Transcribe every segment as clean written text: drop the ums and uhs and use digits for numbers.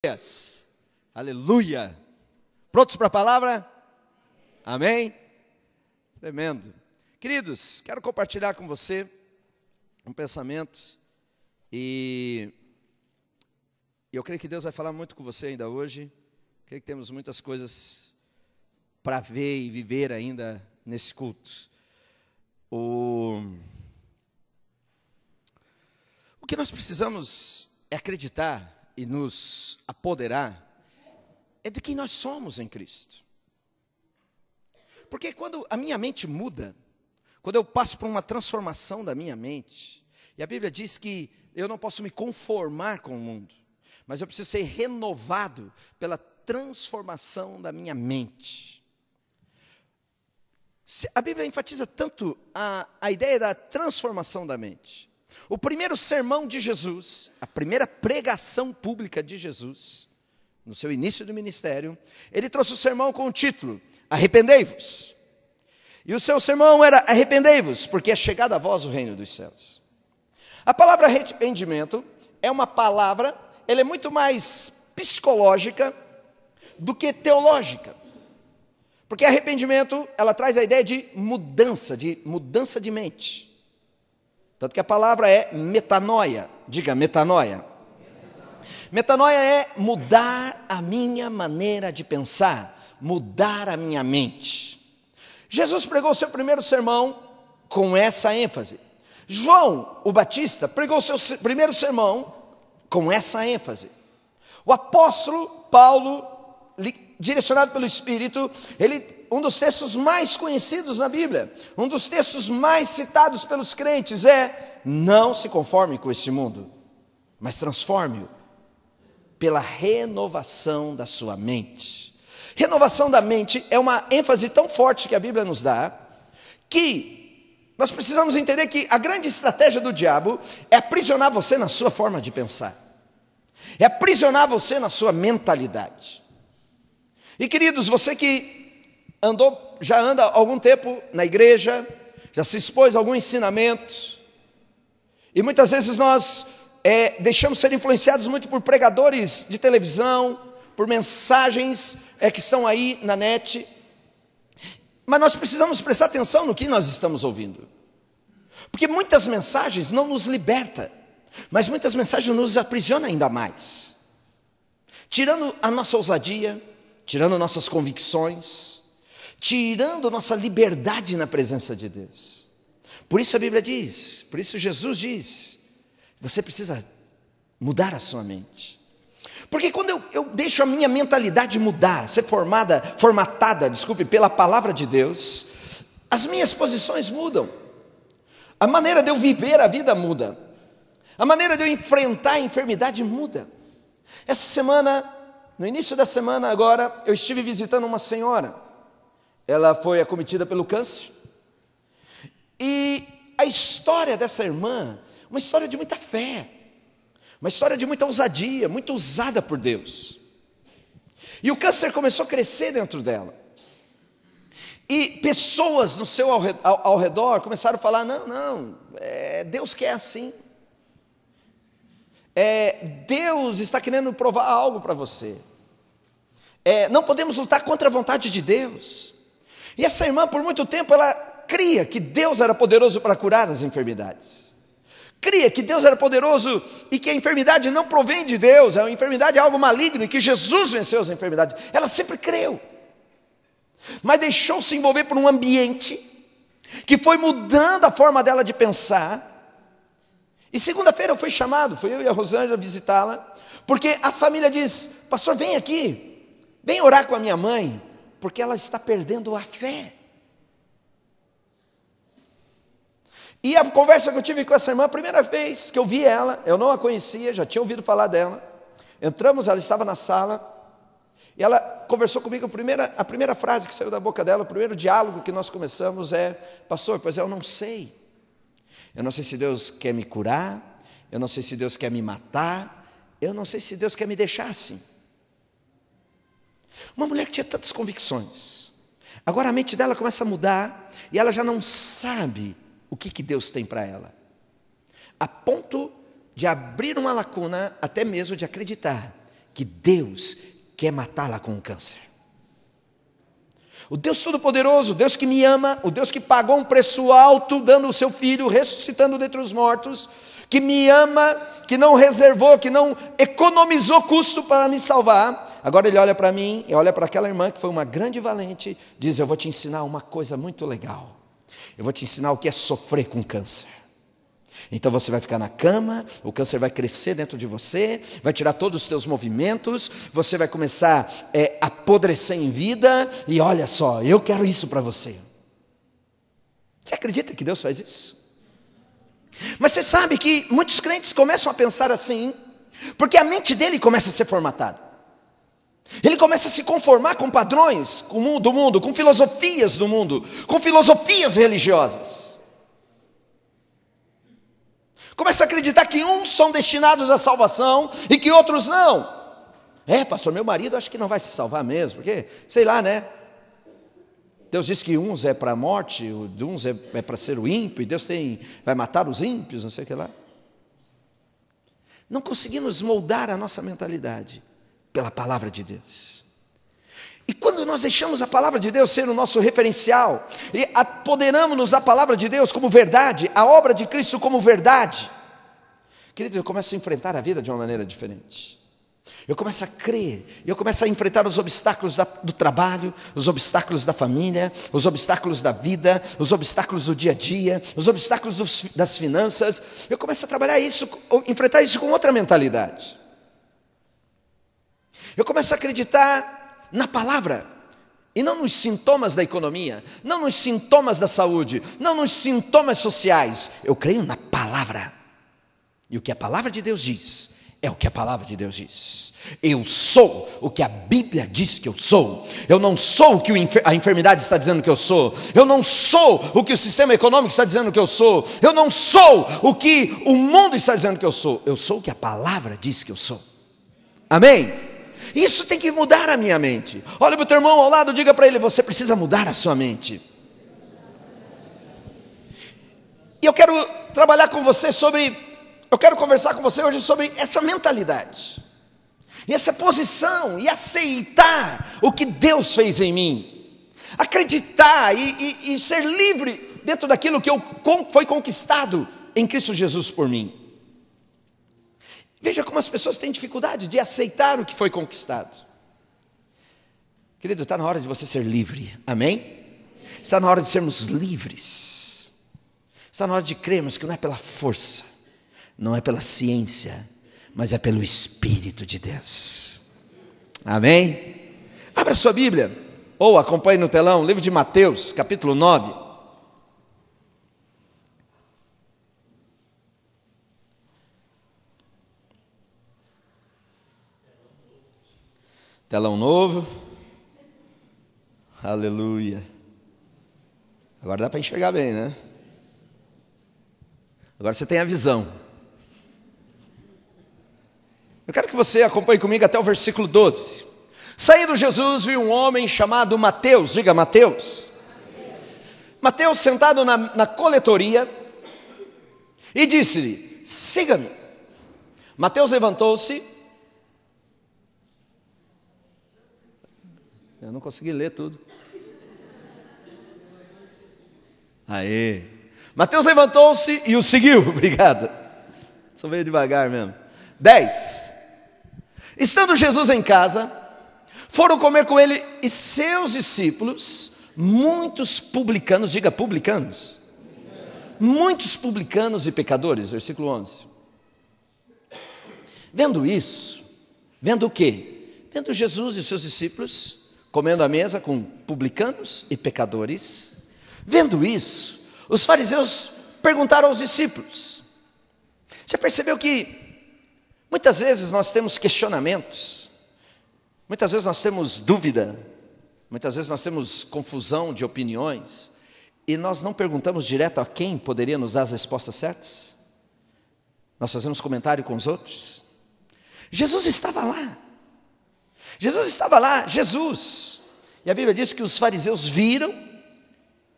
Aleluia. Aleluia. Prontos para a palavra? Amém? Tremendo. Queridos, quero compartilhar com você um pensamento e eu creio que Deus vai falar muito com você ainda hoje. Creio que temos muitas coisas para ver e viver ainda nesse culto. O que nós precisamos é acreditar e nos apoderar é de quem nós somos em Cristo. Porque quando a minha mente muda, quando eu passo por uma transformação da minha mente, e a Bíblia diz que eu não posso me conformar com o mundo, mas eu preciso ser renovado pela transformação da minha mente. A Bíblia enfatiza tanto a ideia da transformação da mente. O primeiro sermão de Jesus, a primeira pregação pública de Jesus, no seu início do ministério, ele trouxe o sermão com o título, Arrependei-vos. E o seu sermão era, arrependei-vos, porque é chegado a vós o reino dos céus. A palavra arrependimento é uma palavra, ela é muito mais psicológica do que teológica. Porque arrependimento, ela traz a ideia de mudança de mente. Tanto que a palavra é metanoia. Diga, metanoia. Metanoia é mudar a minha maneira de pensar, mudar a minha mente. Jesus pregou o seu primeiro sermão com essa ênfase. João, o Batista, pregou o seu primeiro sermão com essa ênfase. O apóstolo Paulo, direcionado pelo Espírito, um dos textos mais conhecidos na Bíblia, um dos textos mais citados pelos crentes é: não se conforme com esse mundo, mas transforme-o pela renovação da sua mente. Renovação da mente é uma ênfase tão forte que a Bíblia nos dá, que nós precisamos entender que a grande estratégia do diabo é aprisionar você na sua forma de pensar, é aprisionar você na sua mentalidade. E queridos, você que já anda há algum tempo na igreja, já se expôs a algum ensinamento, e muitas vezes nós deixamos ser influenciados muito por pregadores de televisão, por mensagens que estão aí na net, mas nós precisamos prestar atenção no que nós estamos ouvindo, porque muitas mensagens não nos libertam, mas muitas mensagens nos aprisionam ainda mais, tirando a nossa ousadia, tirando nossas convicções, tirando nossa liberdade na presença de Deus. Por isso a Bíblia diz, por isso Jesus diz, você precisa mudar a sua mente. Porque quando eu deixo a minha mentalidade mudar, ser formatada pela palavra de Deus, as minhas posições mudam. A maneira de eu viver a vida muda. A maneira de eu enfrentar a enfermidade muda. Essa semana, no início da semana agora, eu estive visitando uma senhora. Ela foi acometida pelo câncer. E a história dessa irmã, uma história de muita fé, uma história de muita ousadia, muito usada por Deus. E o câncer começou a crescer dentro dela. E pessoas ao redor começaram a falar: não, Deus quer assim. Deus está querendo provar algo para você. Não podemos lutar contra a vontade de Deus. E essa irmã, por muito tempo, ela cria que Deus era poderoso para curar as enfermidades. Cria que Deus era poderoso e que a enfermidade não provém de Deus, a enfermidade é algo maligno e que Jesus venceu as enfermidades. Ela sempre creu, mas deixou-se envolver por um ambiente que foi mudando a forma dela de pensar. E segunda-feira eu fui chamado, fui eu e a Rosângela visitá-la, porque a família diz: pastor, vem aqui, vem orar com a minha mãe, porque ela está perdendo a fé. E a conversa que eu tive com essa irmã, a primeira vez que eu vi ela, eu não a conhecia, já tinha ouvido falar dela. Entramos, ela estava na sala, e ela conversou comigo, a primeira frase que saiu da boca dela, o primeiro diálogo que nós começamos é: pastor, pois eu não sei. Eu não sei se Deus quer me curar, eu não sei se Deus quer me matar, eu não sei se Deus quer me deixar assim. Uma mulher que tinha tantas convicções, agora a mente dela começa a mudar, e ela já não sabe o que Deus tem para ela, a ponto de abrir uma lacuna, até mesmo de acreditar que Deus quer matá-la com o câncer. O Deus Todo-Poderoso, o Deus que me ama, o Deus que pagou um preço alto, dando o seu Filho, ressuscitando dentre os mortos, que me ama, que não reservou, que não economizou custo para me salvar. Agora Ele olha para mim, e olha para aquela irmã que foi uma grande valente, diz: eu vou te ensinar uma coisa muito legal. Eu vou te ensinar o que é sofrer com câncer. Então você vai ficar na cama, o câncer vai crescer dentro de você, vai tirar todos os teus movimentos, você vai começar a apodrecer em vida, e olha só, eu quero isso para você. Você acredita que Deus faz isso? Mas você sabe que muitos crentes começam a pensar assim, porque a mente dele começa a ser formatada. Ele começa a se conformar com padrões do mundo, com filosofias do mundo, com filosofias religiosas. Começa a acreditar que uns são destinados à salvação e que outros não. Pastor, meu marido acho que não vai se salvar mesmo, porque, sei lá, né? Deus diz que uns é para a morte, uns é para ser o ímpio, e Deus vai matar os ímpios, não sei o que lá. Não conseguimos moldar a nossa mentalidade pela palavra de Deus. E quando nós deixamos a palavra de Deus ser o nosso referencial, e apoderamos-nos da palavra de Deus como verdade, a obra de Cristo como verdade, queridos, eu começo a enfrentar a vida de uma maneira diferente. Eu começo a crer, eu começo a enfrentar os obstáculos do trabalho, os obstáculos da família, os obstáculos da vida, os obstáculos do dia a dia, os obstáculos das finanças. Eu começo a trabalhar isso, enfrentar isso com outra mentalidade. Eu começo a acreditar na palavra, e não nos sintomas da economia, não nos sintomas da saúde, não nos sintomas sociais. Eu creio na palavra, e o que a palavra de Deus diz, é o que a palavra de Deus diz. Eu sou o que a Bíblia diz que eu sou. Eu não sou o que a enfermidade está dizendo que eu sou. Eu não sou o que o sistema econômico está dizendo que eu sou. Eu não sou o que o mundo está dizendo que eu sou. Eu sou o que a palavra diz que eu sou. Amém? Isso tem que mudar a minha mente. Olha para o teu irmão ao lado, diga para ele: você precisa mudar a sua mente. E eu quero trabalhar com você eu quero conversar com você hoje sobre essa mentalidade, e essa posição, e aceitar o que Deus fez em mim, acreditar e ser livre dentro daquilo que foi conquistado em Cristo Jesus por mim. Veja como as pessoas têm dificuldade de aceitar o que foi conquistado. Querido, está na hora de você ser livre, amém? Está na hora de sermos livres. Está na hora de crermos que não é pela força, não é pela ciência, mas é pelo Espírito de Deus. Amém? Abra sua Bíblia, ou acompanhe no telão, livro de Mateus, capítulo 9. Telão novo. Aleluia. Agora dá para enxergar bem, né? Agora você tem a visão. Eu quero que você acompanhe comigo até o versículo 12. Saindo Jesus, viu um homem chamado Mateus. Diga, Mateus. Mateus sentado na coletoria, e disse-lhe: siga-me. Mateus levantou-se. Eu não consegui ler tudo. Aê. Mateus levantou-se e o seguiu. Obrigado. Só veio devagar mesmo. 10. Estando Jesus em casa, foram comer com ele e seus discípulos muitos publicanos. Diga, publicanos. Muitos publicanos e pecadores. Versículo 11. Vendo isso, vendo o quê? Vendo Jesus e os seus discípulos comendo à mesa com publicanos e pecadores. Vendo isso, os fariseus perguntaram aos discípulos. Já percebeu que muitas vezes nós temos questionamentos, muitas vezes nós temos dúvida, muitas vezes nós temos confusão de opiniões, e nós não perguntamos direto a quem poderia nos dar as respostas certas? Nós fazemos comentário com os outros. Jesus estava lá. E a Bíblia diz que os fariseus viram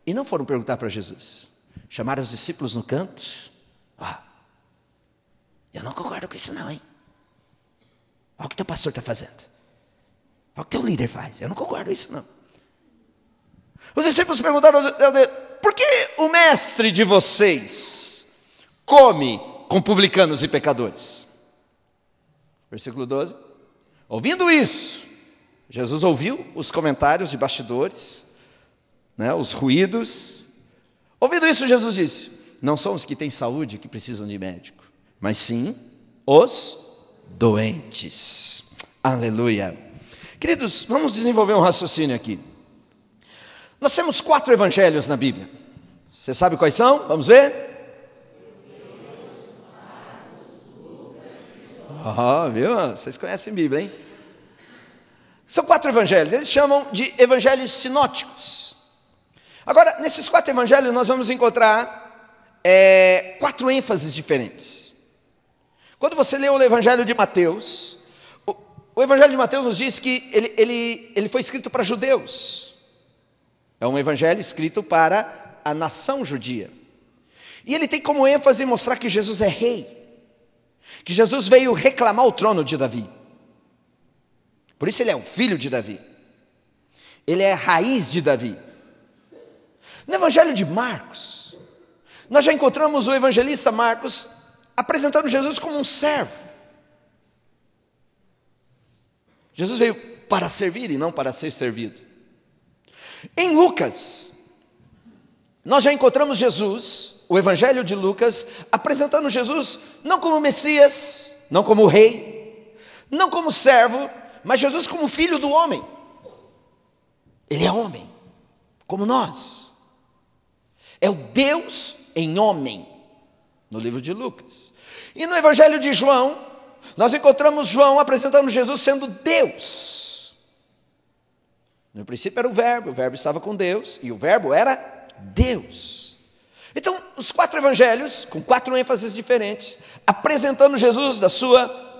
e não foram perguntar para Jesus. Chamaram os discípulos no canto. Eu não concordo com isso não, hein? Olha o que teu pastor está fazendo. Olha o que teu líder faz. Eu não concordo com isso, não. Os discípulos perguntaram, por que o mestre de vocês come com publicanos e pecadores? Versículo 12. Ouvindo isso, Jesus ouviu os comentários de bastidores, né, os ruídos. Ouvindo isso, Jesus disse, não são os que têm saúde que precisam de médico, mas sim os doentes. Aleluia. Queridos, vamos desenvolver um raciocínio aqui. Nós temos 4 evangelhos na Bíblia. Você sabe quais são? Vamos ver? Viu? Vocês conhecem a Bíblia, hein? São 4 evangelhos. Eles chamam de evangelhos sinóticos. Agora, nesses 4 evangelhos nós vamos encontrar 4 ênfases diferentes. Quando você lê o evangelho de Mateus, o evangelho de Mateus nos diz que ele foi escrito para judeus. É um evangelho escrito para a nação judia. E ele tem como ênfase mostrar que Jesus é rei. Que Jesus veio reclamar o trono de Davi. Por isso ele é o filho de Davi. Ele é a raiz de Davi. No evangelho de Marcos, nós já encontramos o evangelista Marcos apresentando Jesus como um servo. Jesus veio para servir e não para ser servido. Em Lucas, nós já encontramos Jesus, o evangelho de Lucas, apresentando Jesus não como Messias, não como rei, não como servo, mas Jesus como filho do homem. Ele é homem, como nós. É o Deus em homem, no livro de Lucas. E no evangelho de João, nós encontramos João apresentando Jesus sendo Deus. No princípio era o verbo estava com Deus, e o verbo era Deus. Então, os 4 evangelhos, com 4 ênfases diferentes, apresentando Jesus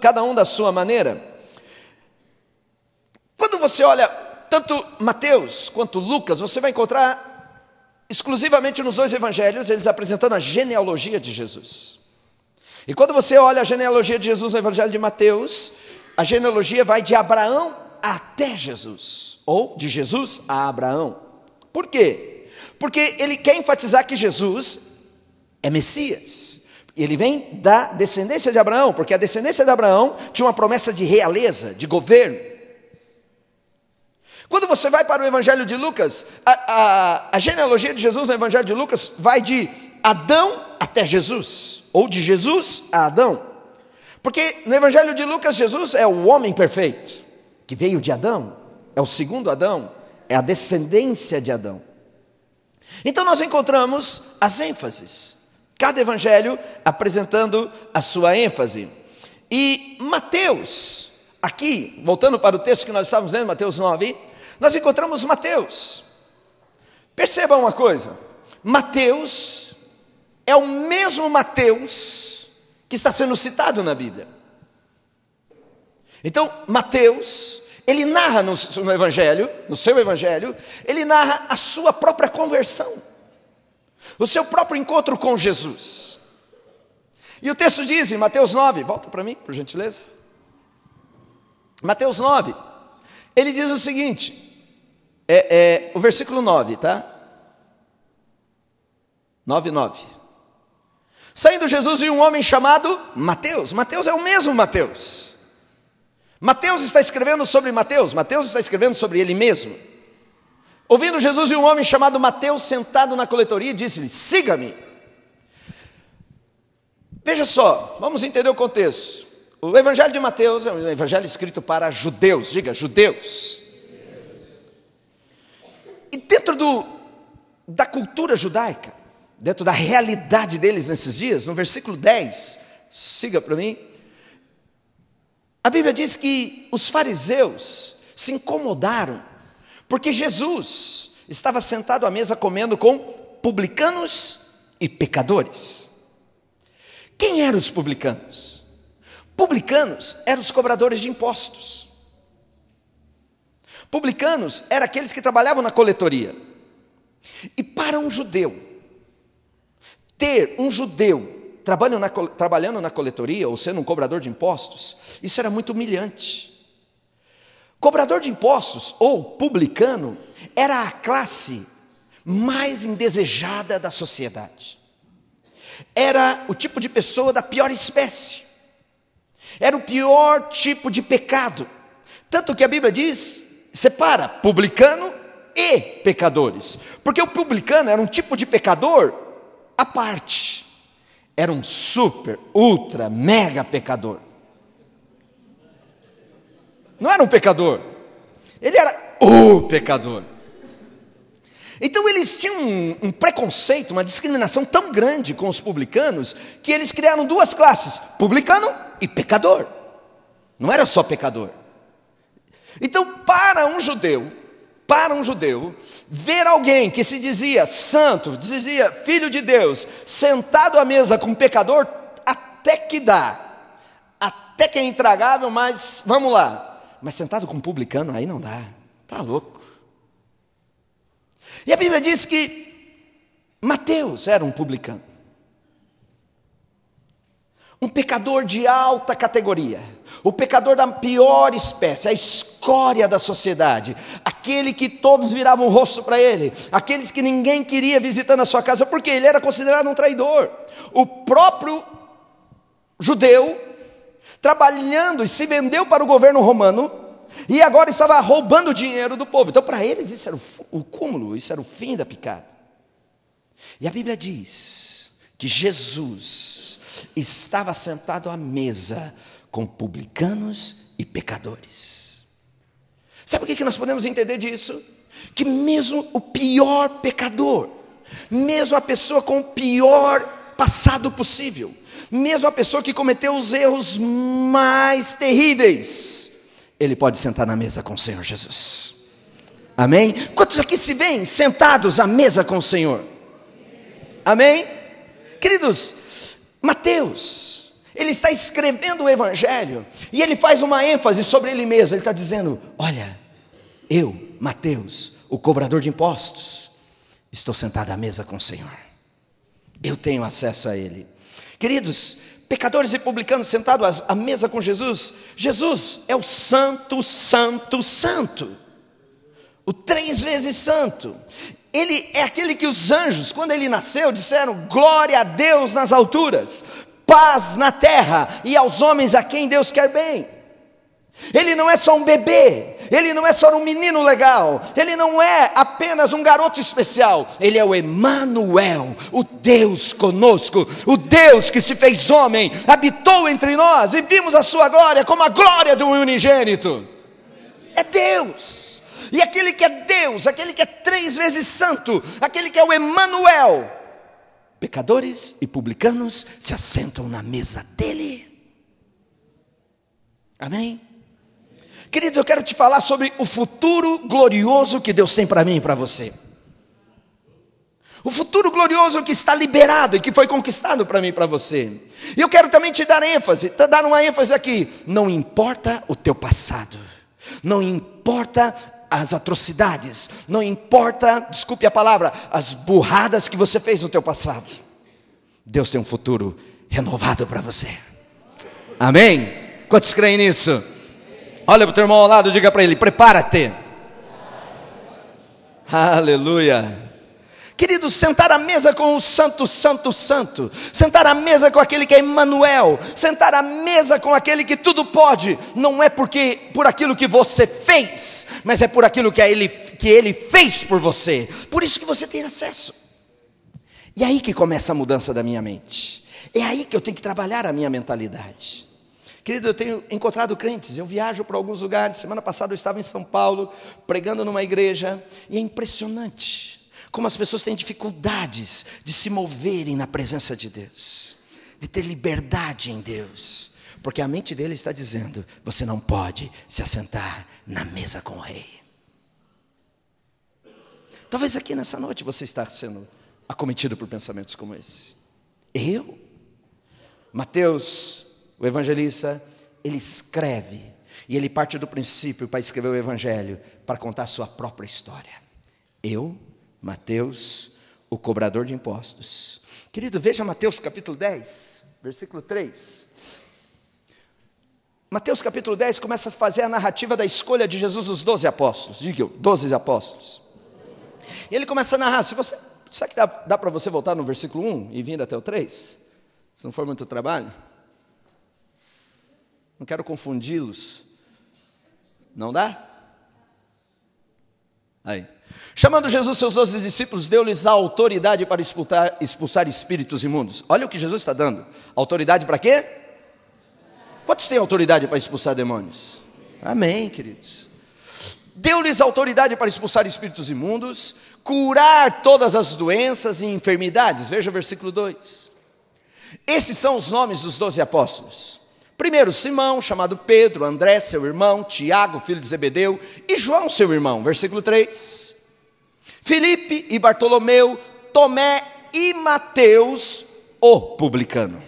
cada um da sua maneira. Quando você olha tanto Mateus quanto Lucas, você vai encontrar exclusivamente nos 2 evangelhos, eles apresentando a genealogia de Jesus. E quando você olha a genealogia de Jesus no evangelho de Mateus, a genealogia vai de Abraão até Jesus, ou de Jesus a Abraão. Por quê? Porque ele quer enfatizar que Jesus é Messias. Ele vem da descendência de Abraão, porque a descendência de Abraão tinha uma promessa de realeza, de governo. Quando você vai para o evangelho de Lucas, a genealogia de Jesus no evangelho de Lucas vai de Adão até Jesus, ou de Jesus a Adão. Porque no evangelho de Lucas, Jesus é o homem perfeito, que veio de Adão, é o segundo Adão, é a descendência de Adão. Então nós encontramos as ênfases, cada evangelho apresentando a sua ênfase. E Mateus, aqui, voltando para o texto que nós estávamos lendo, Mateus 9, nós encontramos Mateus. Perceba uma coisa, Mateus é o mesmo Mateus que está sendo citado na Bíblia. Então, Mateus, ele narra no evangelho, no seu evangelho, ele narra a sua própria conversão, o seu próprio encontro com Jesus. E o texto diz em Mateus 9, volta para mim, por gentileza. Mateus 9, ele diz o seguinte, o versículo 9, tá? 9:9. Saindo Jesus viu um homem chamado Mateus. Mateus é o mesmo Mateus. Mateus está escrevendo sobre Mateus. Mateus está escrevendo sobre ele mesmo. Ouvindo Jesus viu um homem chamado Mateus sentado na coletoria e disse-lhe, siga-me. Veja só, vamos entender o contexto. O evangelho de Mateus é um evangelho escrito para judeus, diga, judeus. E dentro da cultura judaica, dentro da realidade deles nesses dias, no versículo 10, siga para mim, a Bíblia diz que os fariseus se incomodaram, porque Jesus estava sentado à mesa comendo com publicanos e pecadores. Quem eram os publicanos? Publicanos eram os cobradores de impostos. Publicanos eram aqueles que trabalhavam na coletoria. E para um judeu, ter um judeu trabalhando na coletoria, ou sendo um cobrador de impostos, isso era muito humilhante. Cobrador de impostos, ou publicano, era a classe mais indesejada da sociedade. Era o tipo de pessoa da pior espécie. Era o pior tipo de pecado. Tanto que a Bíblia diz, separa publicano e pecadores. Porque o publicano era um tipo de pecador à parte. Era um super, ultra, mega pecador. Não era um pecador. Ele era o pecador. Então eles tinham um preconceito, uma discriminação tão grande com os publicanos, que eles criaram duas classes, publicano e pecador. Não era só pecador. Então para um judeu, ver alguém que se dizia santo, dizia filho de Deus, sentado à mesa com um pecador, até que dá, até que é intragável, mas vamos lá. Mas sentado com um publicano, aí não dá, está louco. E a Bíblia diz que Mateus era um publicano. Um pecador de alta categoria. O pecador da pior espécie, a escória da sociedade. Aquele que todos viravam o rosto para ele. Aqueles que ninguém queria visitar na sua casa, porque ele era considerado um traidor. O próprio judeu, trabalhando e se vendeu para o governo romano, e agora estava roubando o dinheiro do povo. Então para eles isso era o cúmulo, isso era o fim da picada. E a Bíblia diz que Jesus estava sentado à mesa com publicanos e pecadores. Sabe o que nós podemos entender disso? Que mesmo o pior pecador, mesmo a pessoa com o pior passado possível, mesmo a pessoa que cometeu os erros mais terríveis, ele pode sentar na mesa com o Senhor Jesus. Amém? Quantos aqui se veem sentados à mesa com o Senhor? Amém? Queridos, Mateus, ele está escrevendo o Evangelho, e ele faz uma ênfase sobre ele mesmo. Ele está dizendo, olha, eu, Mateus, o cobrador de impostos, estou sentado à mesa com o Senhor. Eu tenho acesso a ele. Queridos, pecadores e publicanos sentados à mesa com Jesus. Jesus é o santo, santo, santo. O 3 vezes santo. Ele é aquele que os anjos, quando ele nasceu, disseram, glória a Deus nas alturas, paz na terra e aos homens a quem Deus quer bem. Ele não é só um bebê, ele não é só um menino legal, ele não é apenas um garoto especial, ele é o Emanuel, o Deus conosco, o Deus que se fez homem, habitou entre nós e vimos a sua glória como a glória do unigênito. É Deus, e aquele que é Deus, aquele que é 3 vezes santo, aquele que é o Emanuel, pecadores e publicanos se assentam na mesa dele. Amém? Querido, eu quero te falar sobre o futuro glorioso que Deus tem para mim e para você. O futuro glorioso que está liberado e que foi conquistado para mim e para você. E eu quero também te dar uma ênfase aqui. Não importa o teu passado, não importa as atrocidades, não importa, desculpe a palavra, as burradas que você fez no teu passado. Deus tem um futuro renovado para você. Amém? Quantos creem nisso? Olha para o teu irmão ao lado, diga para ele, prepara-te. Aleluia. Queridos, sentar à mesa com o santo, santo, santo, sentar à mesa com aquele que é Emanuel, sentar à mesa com aquele que tudo pode, não é por aquilo que você fez, mas é por aquilo que ele fez por você, por isso que você tem acesso. E é aí que começa a mudança da minha mente, é aí que eu tenho que trabalhar a minha mentalidade. Querido, eu tenho encontrado crentes, eu viajo para alguns lugares. Semana passada eu estava em São Paulo, pregando numa igreja, e é impressionante como as pessoas têm dificuldades de se moverem na presença de Deus, de ter liberdade em Deus, porque a mente dele está dizendo, você não pode se assentar na mesa com o rei. Talvez aqui nessa noite você está sendo acometido por pensamentos como esse. Eu? Mateus, o evangelista, ele escreve, e ele parte do princípio para escrever o evangelho, para contar a sua própria história. Eu, Mateus, o cobrador de impostos. Querido, veja Mateus capítulo 10. versículo 3. Mateus capítulo 10 começa a fazer a narrativa da escolha de Jesus dos 12 apóstolos. Diga, 12 apóstolos. E ele começa a narrar. Será que dá para você voltar no versículo 1 e vir até o 3? Se não for muito trabalho. Não quero confundi-los. Não dá? Aí. Chamando Jesus seus 12 discípulos, deu-lhes a autoridade para expulsar espíritos imundos. Olha o que Jesus está dando. Autoridade para quê? Quantos têm autoridade para expulsar demônios? Amém, queridos. Deu-lhes autoridade para expulsar espíritos imundos, curar todas as doenças e enfermidades. Veja o versículo 2. Esses são os nomes dos 12 apóstolos. Primeiro, Simão, chamado Pedro, André, seu irmão, Tiago, filho de Zebedeu, e João, seu irmão. Versículo 3. Filipe e Bartolomeu, Tomé e Mateus, o publicano.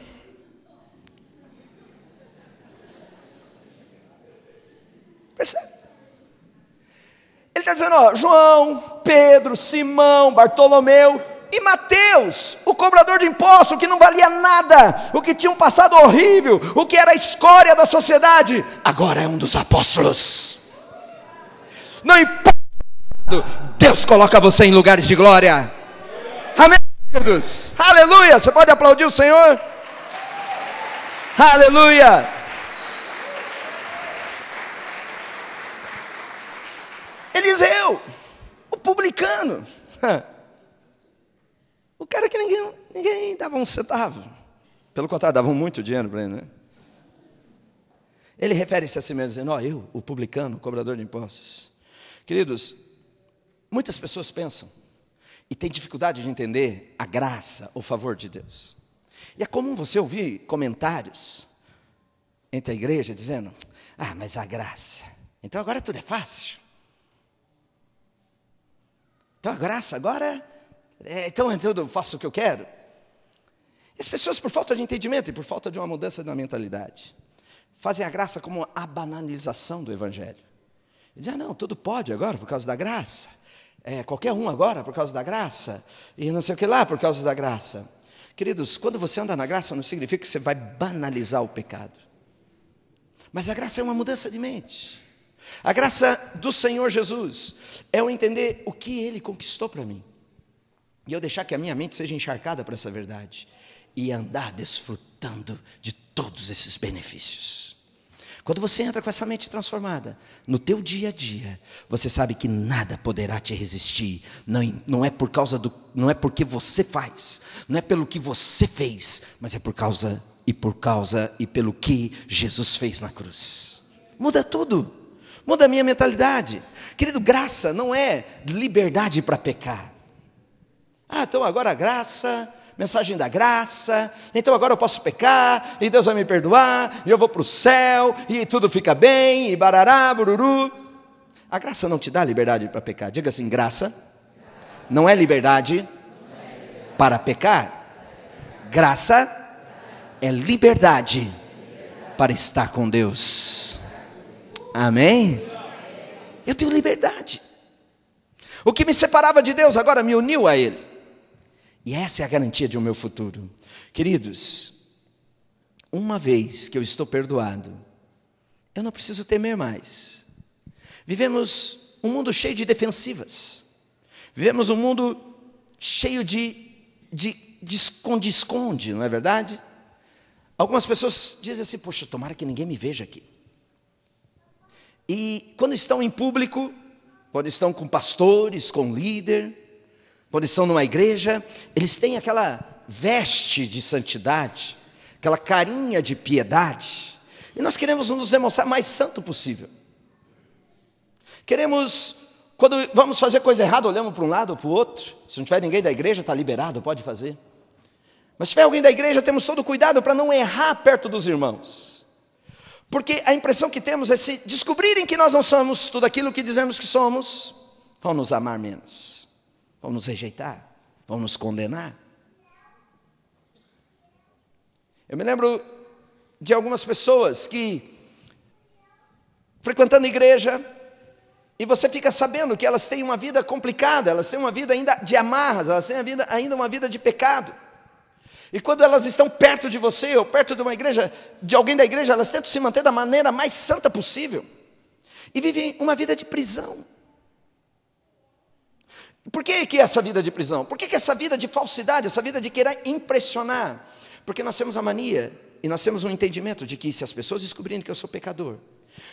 Percebe? Ele está dizendo, João, Pedro, Simão, Bartolomeu e Mateus, o cobrador de impostos, o que não valia nada, o que tinha um passado horrível, o que era a escória da sociedade, agora é um dos apóstolos. Não importa, Deus coloca você em lugares de glória. Amém, queridos? Aleluia, você pode aplaudir o Senhor? Aleluia. Eliseu, o publicano, o cara que ninguém dava um centavo, pelo contrário, davam muito dinheiro para ele, né? Ele refere-se a si mesmo, dizendo, eu, o publicano, o cobrador de impostos. Queridos, muitas pessoas pensam e têm dificuldade de entender a graça, o favor de Deus. E é comum você ouvir comentários entre a igreja dizendo, mas a graça, então agora tudo é fácil. Então a graça agora, então eu faço o que eu quero. E as pessoas, por falta de entendimento e por falta de uma mudança na mentalidade, fazem a graça como a banalização do evangelho. E dizem, não, tudo pode agora por causa da graça. Qualquer um agora por causa da graça. E não sei o que lá por causa da graça. Queridos, quando você anda na graça não significa que você vai banalizar o pecado. Mas a graça é uma mudança de mente. A graça do Senhor Jesus é eu entender o que Ele conquistou para mim. E eu deixar que a minha mente seja encharcada por essa verdade. E andar desfrutando de todos esses benefícios. Quando você entra com essa mente transformada, no teu dia a dia, você sabe que nada poderá te resistir. Não é porque você faz, não é pelo que você fez, mas é por causa e pelo que Jesus fez na cruz. Muda tudo. Muda a minha mentalidade. Querido, graça não é liberdade para pecar. Então agora a graça, mensagem da graça, então agora eu posso pecar, e Deus vai me perdoar, e eu vou para o céu, e tudo fica bem, e barará, bururu. A graça não te dá liberdade para pecar. Diga assim, graça não é liberdade para pecar. Graça é liberdade para estar com Deus. Amém? Eu tenho liberdade. O que me separava de Deus agora me uniu a Ele. E essa é a garantia de um meu futuro. Queridos, uma vez que eu estou perdoado, eu não preciso temer mais. Vivemos um mundo cheio de defensivas. Vivemos um mundo cheio de esconde-esconde, não é verdade? Algumas pessoas dizem assim, poxa, tomara que ninguém me veja aqui. E quando estão em público, quando estão com pastores, com líder, quando estão numa igreja, eles têm aquela veste de santidade, aquela carinha de piedade. E nós queremos nos demonstrar mais santo possível. Queremos, quando vamos fazer coisa errada, olhamos para um lado ou para o outro. Se não tiver ninguém da igreja, está liberado, pode fazer. Mas se tiver alguém da igreja, temos todo cuidado para não errar perto dos irmãos. Porque a impressão que temos é, se descobrirem que nós não somos tudo aquilo que dizemos que somos, vão nos amar menos, vão nos rejeitar, vão nos condenar. Eu me lembro de algumas pessoas que, frequentando a igreja, e você fica sabendo que elas têm uma vida complicada, elas têm uma vida ainda de amarras, elas têm ainda uma vida de pecado. E quando elas estão perto de você, ou perto de uma igreja, de alguém da igreja, elas tentam se manter da maneira mais santa possível. E vivem uma vida de prisão. Por que é essa vida de prisão? Por que é essa vida de falsidade, essa vida de querer impressionar? Porque nós temos a mania, e nós temos um entendimento de que se as pessoas descobrirem que eu sou pecador,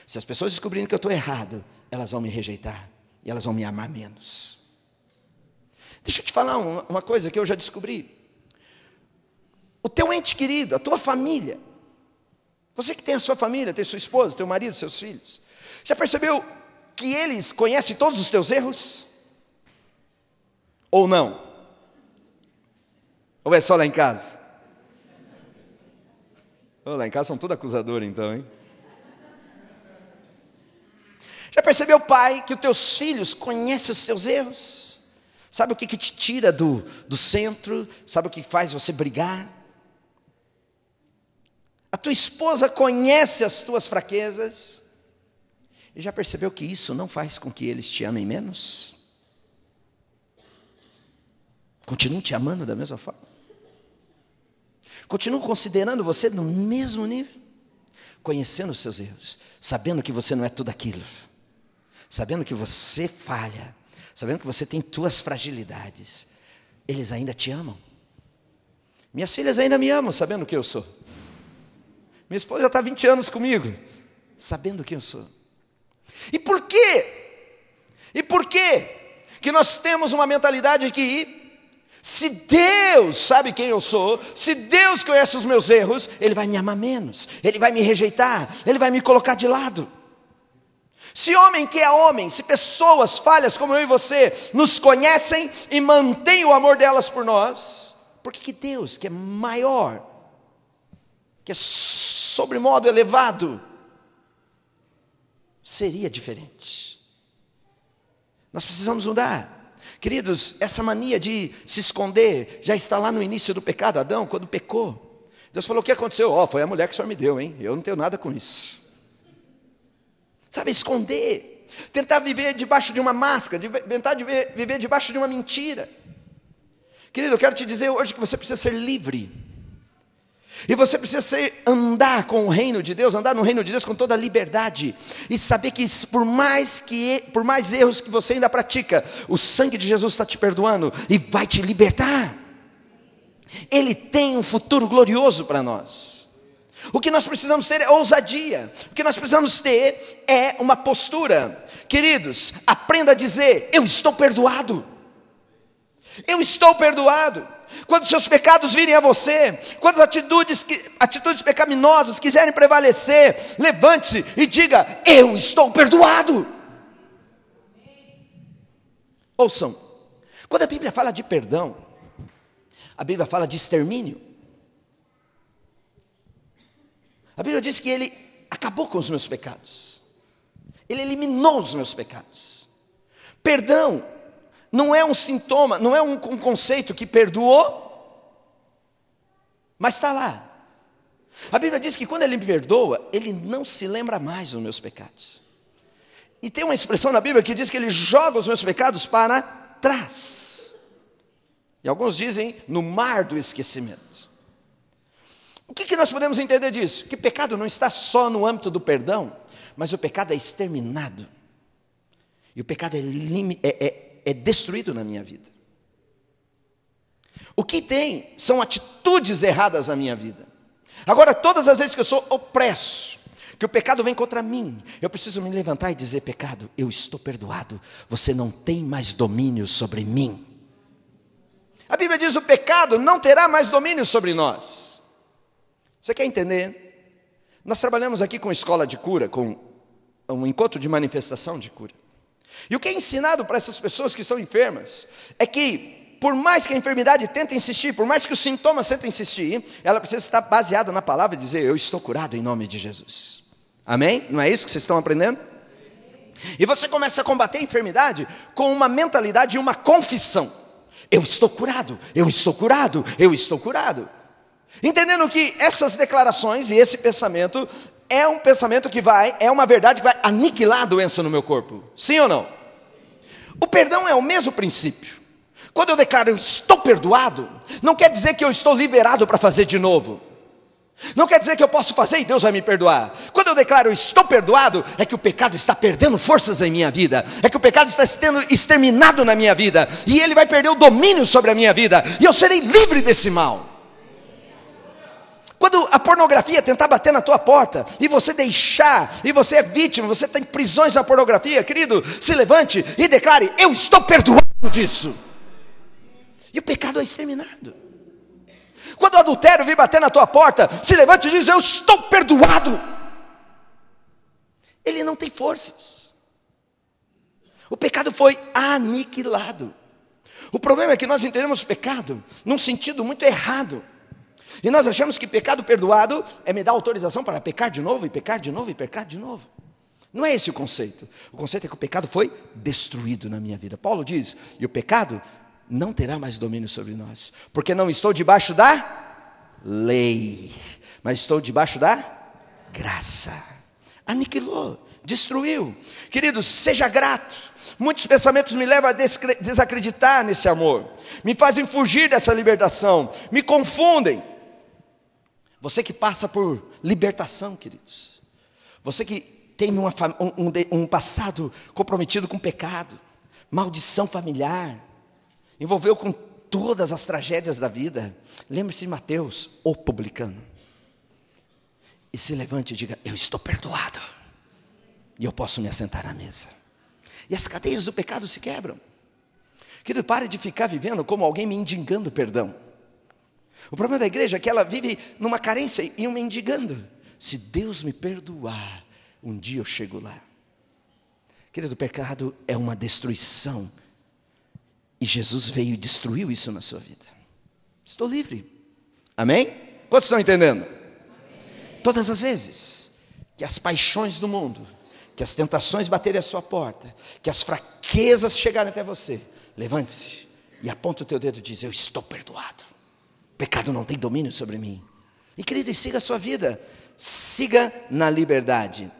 se as pessoas descobrirem que eu estou errado, elas vão me rejeitar, e elas vão me amar menos. Deixa eu te falar uma coisa que eu já descobri. O teu ente querido, a tua família, você que tem a sua família, tem sua esposa, teu marido, seus filhos, já percebeu que eles conhecem todos os teus erros? Ou não? Ou é só lá em casa? Lá em casa são tudo acusadores então, hein? Já percebeu, pai, que os teus filhos conhecem os teus erros? Sabe o que te tira do centro? Sabe o que faz você brigar? A tua esposa conhece as tuas fraquezas? E já percebeu que isso não faz com que eles te amem menos? Continuam te amando da mesma forma? Continuam considerando você no mesmo nível? Conhecendo os seus erros, sabendo que você não é tudo aquilo, sabendo que você falha, sabendo que você tem tuas fragilidades, eles ainda te amam? Minhas filhas ainda me amam, sabendo quem eu sou. Minha esposa já está 20 anos comigo, sabendo quem eu sou. E por quê? E por quê que nós temos uma mentalidade que, se Deus sabe quem eu sou, se Deus conhece os meus erros, Ele vai me amar menos, Ele vai me rejeitar, Ele vai me colocar de lado? Se homem que é homem, se pessoas falhas como eu e você nos conhecem e mantêm o amor delas por nós, por que Deus, que é maior, que é sobremodo elevado, seria diferente? Nós precisamos mudar. Queridos, essa mania de se esconder já está lá no início do pecado. Adão, quando pecou, Deus falou: o que aconteceu? Foi a mulher que o Senhor me deu, hein? Eu não tenho nada com isso. Sabe, esconder, tentar viver debaixo de uma máscara, tentar viver debaixo de uma mentira. Querido, eu quero te dizer hoje que você precisa ser livre. E você precisa andar com o reino de Deus, andar no reino de Deus com toda a liberdade, e saber que por mais erros que você ainda pratica, o sangue de Jesus está te perdoando e vai te libertar. Ele tem um futuro glorioso para nós. O que nós precisamos ter é ousadia, o que nós precisamos ter é uma postura. Queridos, aprenda a dizer: eu estou perdoado. Eu estou perdoado. Quando seus pecados virem a você, quando as atitudes pecaminosas quiserem prevalecer, levante-se e diga: eu estou perdoado. Ouçam, quando a Bíblia fala de perdão, a Bíblia fala de extermínio. A Bíblia diz que Ele acabou com os meus pecados, Ele eliminou os meus pecados. Perdão não é um sintoma, não é um conceito que perdoou, mas está lá. A Bíblia diz que quando Ele me perdoa, Ele não se lembra mais dos meus pecados. E tem uma expressão na Bíblia que diz que Ele joga os meus pecados para trás. E alguns dizem no mar do esquecimento. O que nós podemos entender disso? Que pecado não está só no âmbito do perdão, mas o pecado é exterminado. E o pecado é destruído na minha vida. O que tem são atitudes erradas na minha vida. Agora, todas as vezes que eu sou opresso, que o pecado vem contra mim, eu preciso me levantar e dizer: pecado, eu estou perdoado, você não tem mais domínio sobre mim. A Bíblia diz: o pecado não terá mais domínio sobre nós. Você quer entender? Nós trabalhamos aqui com escola de cura, com um encontro de manifestação de cura. E o que é ensinado para essas pessoas que estão enfermas é que, por mais que a enfermidade tente insistir, por mais que os sintomas tentem insistir, ela precisa estar baseada na palavra e dizer: eu estou curado em nome de Jesus. Amém? Não é isso que vocês estão aprendendo? E você começa a combater a enfermidade com uma mentalidade e uma confissão: eu estou curado, eu estou curado, eu estou curado. Entendendo que essas declarações e esse pensamento é um pensamento que é uma verdade que vai aniquilar a doença no meu corpo. Sim ou não? O perdão é o mesmo princípio. Quando eu declaro eu estou perdoado, não quer dizer que eu estou liberado para fazer de novo. Não quer dizer que eu posso fazer e Deus vai me perdoar. Quando eu declaro eu estou perdoado, é que o pecado está perdendo forças em minha vida, é que o pecado está sendo exterminado na minha vida, e ele vai perder o domínio sobre a minha vida, e eu serei livre desse mal. Quando a pornografia tentar bater na tua porta, e você deixar, e você é vítima, você tem prisões na pornografia, querido, se levante e declare, eu estou perdoado disso. E o pecado é exterminado. Quando o adultério vir bater na tua porta, se levante e diz, eu estou perdoado. Ele não tem forças. O pecado foi aniquilado. O problema é que nós entendemos o pecado num sentido muito errado. E nós achamos que pecado perdoado é me dar autorização para pecar de novo, e pecar de novo, e pecar de novo. Não é esse o conceito. O conceito é que o pecado foi destruído na minha vida. Paulo diz, e o pecado não terá mais domínio sobre nós, porque não estou debaixo da lei, mas estou debaixo da graça. Aniquilou, destruiu. Queridos, seja grato. Muitos pensamentos me levam a desacreditar nesse amor, me fazem fugir dessa libertação, me confundem. Você que passa por libertação, queridos, você que tem um passado comprometido com pecado, maldição familiar, envolveu com todas as tragédias da vida, lembre-se de Mateus, o publicano, e se levante e diga, eu estou perdoado, e eu posso me assentar à mesa, e as cadeias do pecado se quebram. Querido, pare de ficar vivendo como alguém mendigando perdão. O problema da igreja é que ela vive numa carência e mendigando. Se Deus me perdoar, um dia eu chego lá. Querido, o pecado é uma destruição, e Jesus veio e destruiu isso na sua vida. Estou livre. Amém? Quantos estão entendendo? Amém. Todas as vezes que as paixões do mundo, que as tentações baterem à sua porta, que as fraquezas chegarem até você, levante-se e aponta o teu dedo e diz, eu estou perdoado. O pecado não tem domínio sobre mim. E querido, siga a sua vida. Siga na liberdade.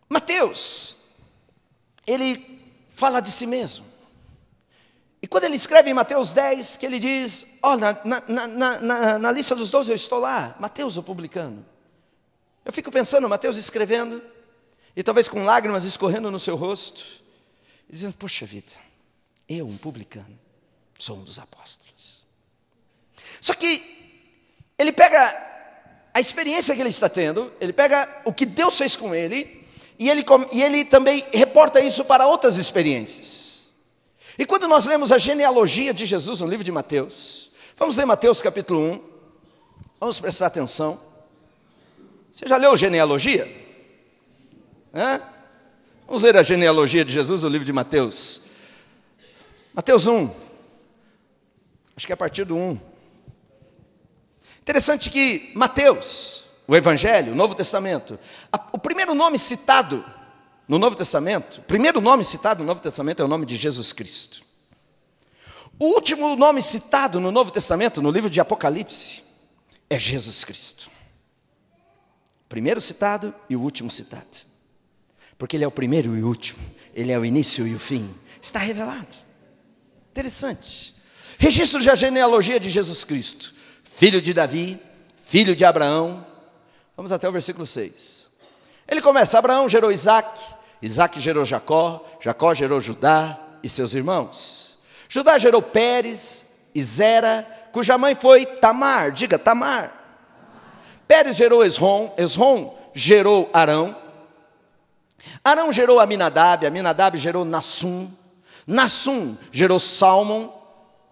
Mateus, ele fala de si mesmo. E quando ele escreve em Mateus 10, que ele diz, na lista dos 12 eu estou lá, Mateus o publicano. Eu fico pensando, Mateus escrevendo, e talvez com lágrimas escorrendo no seu rosto, e dizendo, poxa vida, eu, um publicano, sou um dos apóstolos. Só que ele pega a experiência que ele está tendo, ele pega o que Deus fez com ele, e ele também reporta isso para outras experiências. E quando nós lemos a genealogia de Jesus no livro de Mateus, vamos ler Mateus capítulo 1, vamos prestar atenção. Você já leu genealogia? Vamos ler a genealogia de Jesus no livro de Mateus. Mateus 1, acho que é a partir do 1. Interessante que Mateus, o Evangelho, o Novo Testamento, o primeiro nome citado no Novo Testamento, o primeiro nome citado no Novo Testamento é o nome de Jesus Cristo. O último nome citado no Novo Testamento, no livro de Apocalipse, é Jesus Cristo. O primeiro citado e o último citado. Porque ele é o primeiro e o último, ele é o início e o fim. Está revelado. Interessante. Registro da genealogia de Jesus Cristo. Filho de Davi, filho de Abraão. Vamos até o versículo 6. Ele começa, Abraão gerou Isaac, Isaac gerou Jacó, Jacó gerou Judá e seus irmãos. Judá gerou Pérez e Zera, cuja mãe foi Tamar, diga Tamar. Pérez gerou Esrom, Esrom gerou Arão. Arão gerou Aminadab, Aminadab gerou Nassum. Nassum gerou Salmon,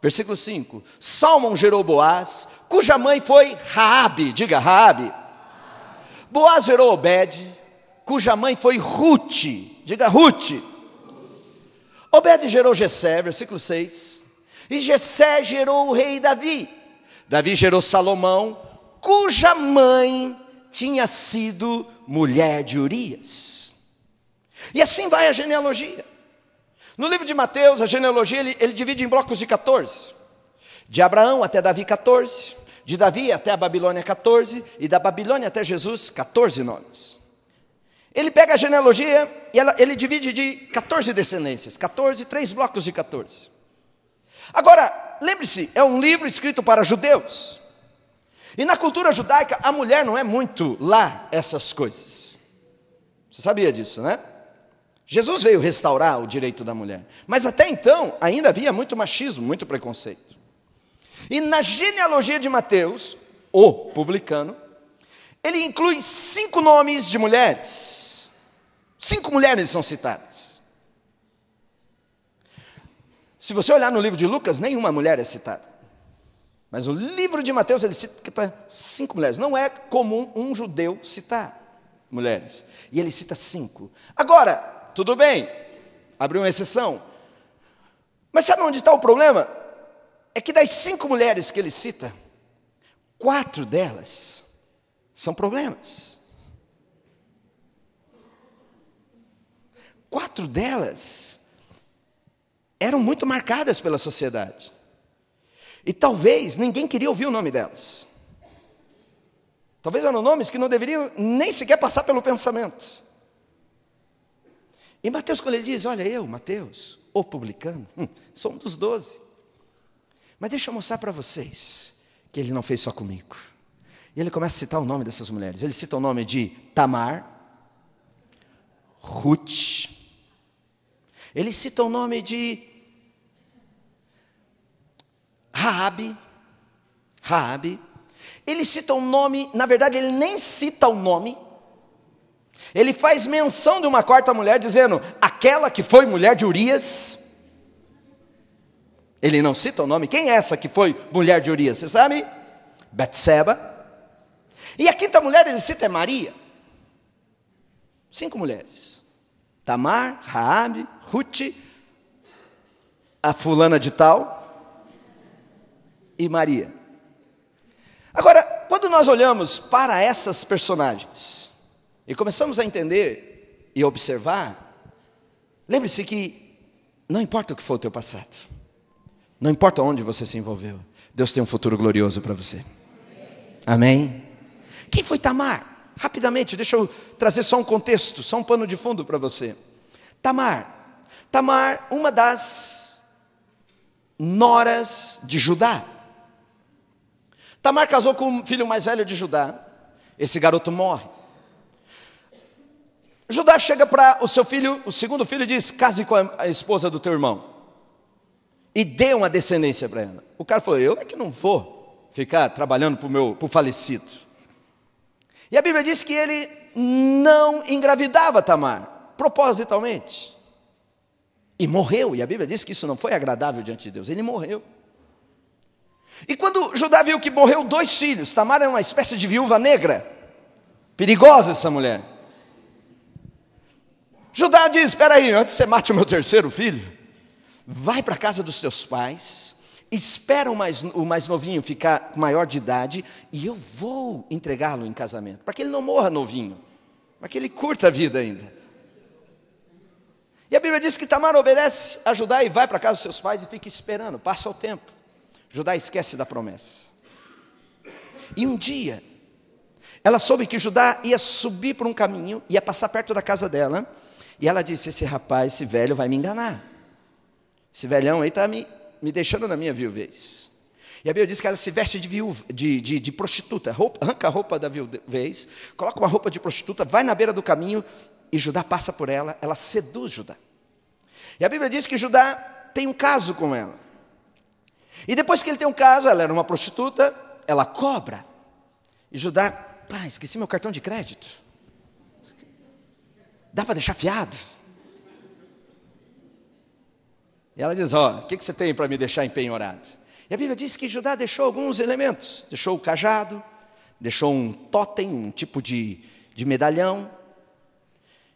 versículo 5. Salmon gerou Boaz, cuja mãe foi Raabe, diga Raabe. Boaz gerou Obed, cuja mãe foi Ruth, diga Ruth. Obed gerou Jessé, versículo 6. E Jessé gerou o rei Davi. Davi gerou Salomão, cuja mãe tinha sido mulher de Urias. E assim vai a genealogia. No livro de Mateus, a genealogia ele divide em blocos de 14. De Abraão até Davi, 14. De Davi até a Babilônia, 14. E da Babilônia até Jesus, 14 nomes. Ele pega a genealogia e ele divide de 14 descendências. 14, 3 blocos de 14. Agora, lembre-se, é um livro escrito para judeus. E na cultura judaica, a mulher não é muito lá essas coisas. Você sabia disso, né? Jesus veio restaurar o direito da mulher. Mas até então, ainda havia muito machismo, muito preconceito. E na genealogia de Mateus, o publicano, ele inclui 5 nomes de mulheres. 5 mulheres são citadas. Se você olhar no livro de Lucas, nenhuma mulher é citada. Mas o livro de Mateus, ele cita 5 mulheres. Não é comum um judeu citar mulheres. E ele cita 5. Agora, tudo bem, abriu uma exceção. Mas sabe onde está o problema? É que das 5 mulheres que ele cita, 4 delas são problemas. 4 delas eram muito marcadas pela sociedade. E talvez ninguém queria ouvir o nome delas. Talvez eram nomes que não deveriam nem sequer passar pelo pensamento. E Mateus, quando ele diz, olha, eu, Mateus, o publicano, sou um dos 12. Mas deixa eu mostrar para vocês que ele não fez só comigo. E ele começa a citar o nome dessas mulheres. Ele cita o nome de Tamar, Ruth. Ele cita o nome de Raabe. Ele cita o nome, na verdade ele nem cita o nome. Ele faz menção de uma 4ª mulher, dizendo, aquela que foi mulher de Urias. Ele não cita o nome. Quem é essa que foi mulher de Urias? Você sabe? Betseba. E a 5ª mulher ele cita é Maria. 5 mulheres. Tamar, Raabe, Ruth, a fulana de tal e Maria. Agora, quando nós olhamos para essas personagens e começamos a entender e observar, lembre-se que não importa o que for o teu passado, não importa onde você se envolveu, Deus tem um futuro glorioso para você. Amém? Quem foi Tamar? Rapidamente, deixa eu trazer só um contexto, só um pano de fundo para você. Tamar, uma das noras de Judá. Tamar casou com o filho mais velho de Judá. Esse garoto morre. Judá chega para o seu filho, o segundo filho, e diz, case com a esposa do teu irmão e dê uma descendência para ela. O cara falou, eu é que não vou ficar trabalhando para o falecido. E a Bíblia diz que ele não engravidava Tamar, propositalmente. E morreu, e a Bíblia diz que isso não foi agradável diante de Deus, ele morreu. E quando Judá viu que morreu 2 filhos, Tamar é uma espécie de viúva negra, perigosa essa mulher. Judá diz, espera aí, antes você mate o meu 3º filho, vai para a casa dos teus pais, espera o mais novinho ficar maior de idade, e eu vou entregá-lo em casamento, para que ele não morra novinho, para que ele curta a vida ainda. E a Bíblia diz que Tamar obedece a Judá e vai para a casa dos seus pais e fica esperando, passa o tempo. Judá esquece da promessa. E um dia, ela soube que Judá ia subir por um caminho, ia passar perto da casa dela, e ela disse, esse rapaz, esse velho vai me enganar. Esse velhão aí está me deixando na minha viuvez. E a Bíblia diz que ela se veste de prostituta, arranca a roupa da viuvez, coloca uma roupa de prostituta, vai na beira do caminho, e Judá passa por ela, ela seduz Judá. E a Bíblia diz que Judá tem um caso com ela. E depois que ele tem um caso, ela era uma prostituta, ela cobra. E Judá, esqueci meu cartão de crédito. Dá para deixar fiado? E ela diz, o que você tem para me deixar empenhorado? E a Bíblia diz que Judá deixou alguns elementos. Deixou o cajado, deixou um totem, um tipo de medalhão.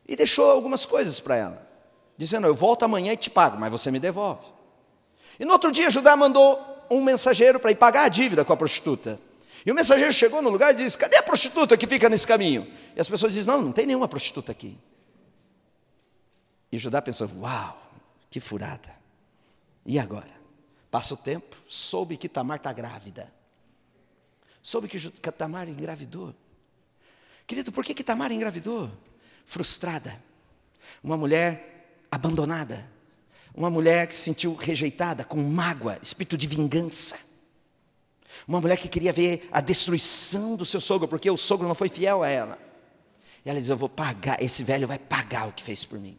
E deixou algumas coisas para ela, dizendo, eu volto amanhã e te pago, mas você me devolve. E no outro dia Judá mandou um mensageiro para ir pagar a dívida com a prostituta. E o mensageiro chegou no lugar e disse, cadê a prostituta que fica nesse caminho? E as pessoas dizem, não tem nenhuma prostituta aqui. E Judá pensou, uau, que furada. E agora? Passa o tempo, soube que Tamar está grávida. Soube que Tamar engravidou. Querido, por que Tamar engravidou? Frustrada, uma mulher abandonada, Uma mulher que se sentiu rejeitada, com mágoa, espírito de vingança. Uma mulher que queria ver a destruição do seu sogro, porque o sogro não foi fiel a ela. E ela diz, eu vou pagar, esse velho vai pagar o que fez por mim.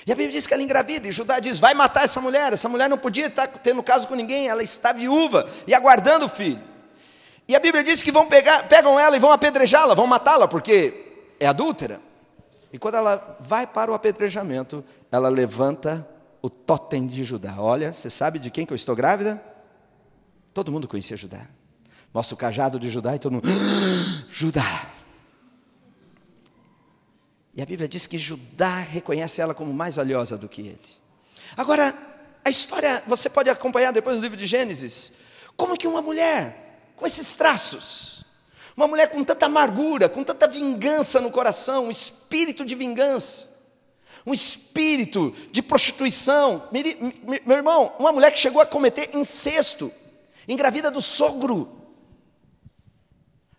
E a Bíblia diz que ela engravida, e Judá diz, vai matar essa mulher não podia estar tendo caso com ninguém, ela está viúva e aguardando o filho. E a Bíblia diz que pegam ela e vão apedrejá-la, vão matá-la, porque é adúltera. E quando ela vai para o apedrejamento, ela levanta o tótem de Judá. Olha, você sabe de quem que eu estou grávida? Todo mundo conhecia Judá. Mostra o cajado de Judá e todo mundo, Judá. E a Bíblia diz que Judá reconhece ela como mais valiosa do que ele. Agora, a história, você pode acompanhar depois no livro de Gênesis, como que uma mulher com esses traços, uma mulher com tanta amargura, com tanta vingança no coração, um espírito de vingança, um espírito de prostituição, meu irmão, uma mulher que chegou a cometer incesto, engravida do sogro.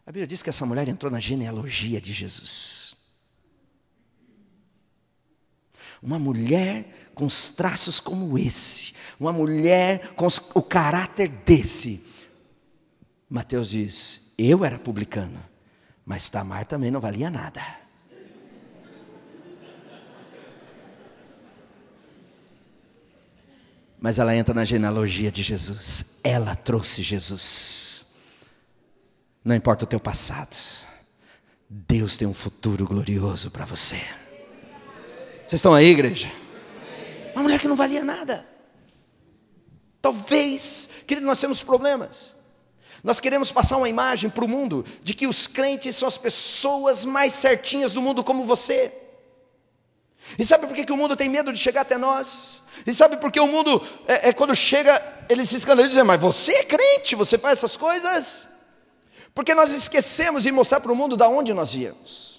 A Bíblia diz que essa mulher entrou na genealogia de Jesus. Uma mulher com os traços como esse, uma mulher com o caráter desse. Mateus diz, eu era publicano, mas Tamar também não valia nada. Mas ela entra na genealogia de Jesus, ela trouxe Jesus. Não importa o teu passado, Deus tem um futuro glorioso para você. Vocês estão aí, igreja? Uma mulher que não valia nada. Talvez, querido, nós temos problemas. Nós queremos passar uma imagem para o mundo de que os crentes são as pessoas mais certinhas do mundo como você. E sabe por que o mundo tem medo de chegar até nós? E sabe por que o mundo, quando chega, ele se escandaliza e diz, mas você é crente, você faz essas coisas? Porque nós esquecemos de mostrar para o mundo de onde nós viemos.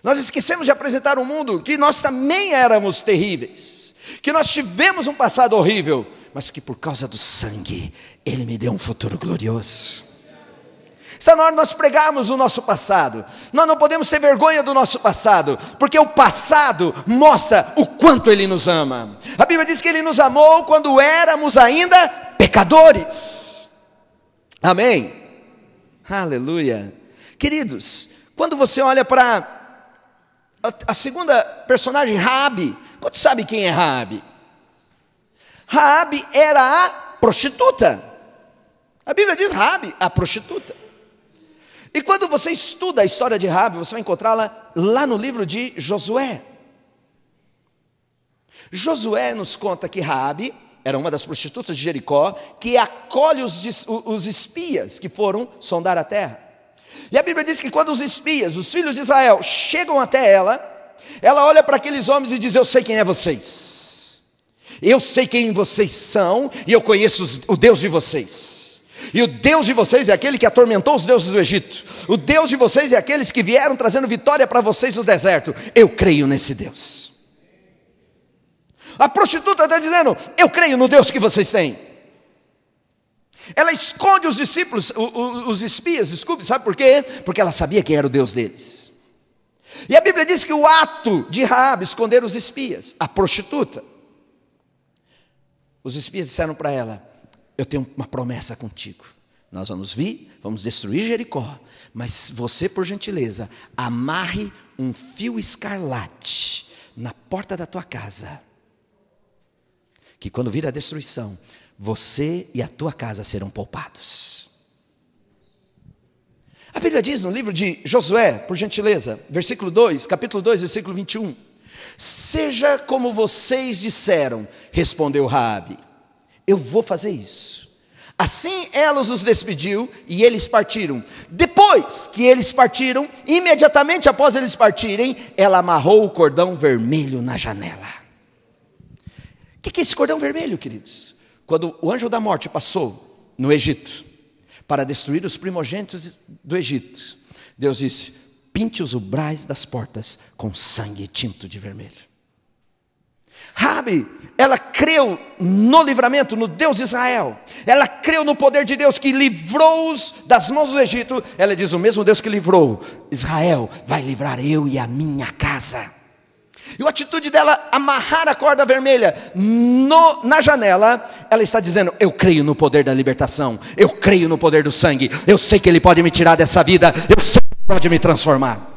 Nós esquecemos de apresentar ao mundo que nós também éramos terríveis, que nós tivemos um passado horrível, mas que por causa do sangue, Ele me deu um futuro glorioso. Está na hora de nós pregarmos o nosso passado. Nós não podemos ter vergonha do nosso passado, porque o passado mostra o quanto Ele nos ama. A Bíblia diz que Ele nos amou quando éramos ainda pecadores. Amém? Aleluia. Queridos, quando você olha para a segunda personagem, Raabe, quantos sabem quem é Raabe? Raabe era a prostituta. A Bíblia diz Raabe, a prostituta. E quando você estuda a história de Raabe, você vai encontrá-la lá no livro de Josué. Josué nos conta que Raabe era uma das prostitutas de Jericó, que acolhe os espias que foram sondar a terra. E a Bíblia diz que quando os espias, os filhos de Israel, chegam até ela olha para aqueles homens e diz, eu sei quem é vocês. Eu sei quem vocês são e eu conheço o Deus de vocês. E o Deus de vocês é aquele que atormentou os deuses do Egito. O Deus de vocês é aqueles que vieram trazendo vitória para vocês no deserto. Eu creio nesse Deus. A prostituta está dizendo, eu creio no Deus que vocês têm. Ela esconde os discípulos, os espias, desculpe, sabe por quê? Porque ela sabia quem era o Deus deles. E a Bíblia diz que o ato de Raabe esconder os espias, a prostituta, os espias disseram para ela, eu tenho uma promessa contigo, nós vamos vir, vamos destruir Jericó, mas você, por gentileza, amarre um fio escarlate na porta da tua casa, que quando vir a destruição, você e a tua casa serão poupados. A Bíblia diz no livro de Josué, por gentileza, versículo 2, capítulo 2, versículo 21. Seja como vocês disseram, respondeu Raabe, eu vou fazer isso. Assim ela os despediu e eles partiram. Depois que eles partiram, imediatamente após eles partirem, ela amarrou o cordão vermelho na janela. O que é esse cordão vermelho, queridos? Quando o anjo da morte passou no Egito para destruir os primogênitos do Egito, Deus disse, pinte os umbrais das portas com sangue tinto de vermelho. Raabe, ela creu no livramento, no Deus de Israel. Ela creu no poder de Deus que livrou-os das mãos do Egito. Ela diz, o mesmo Deus que livrou Israel vai livrar eu e a minha casa. E a atitude dela amarrar a corda vermelha na janela, ela está dizendo: eu creio no poder da libertação, eu creio no poder do sangue, eu sei que Ele pode me tirar dessa vida, eu sei que Ele pode me transformar.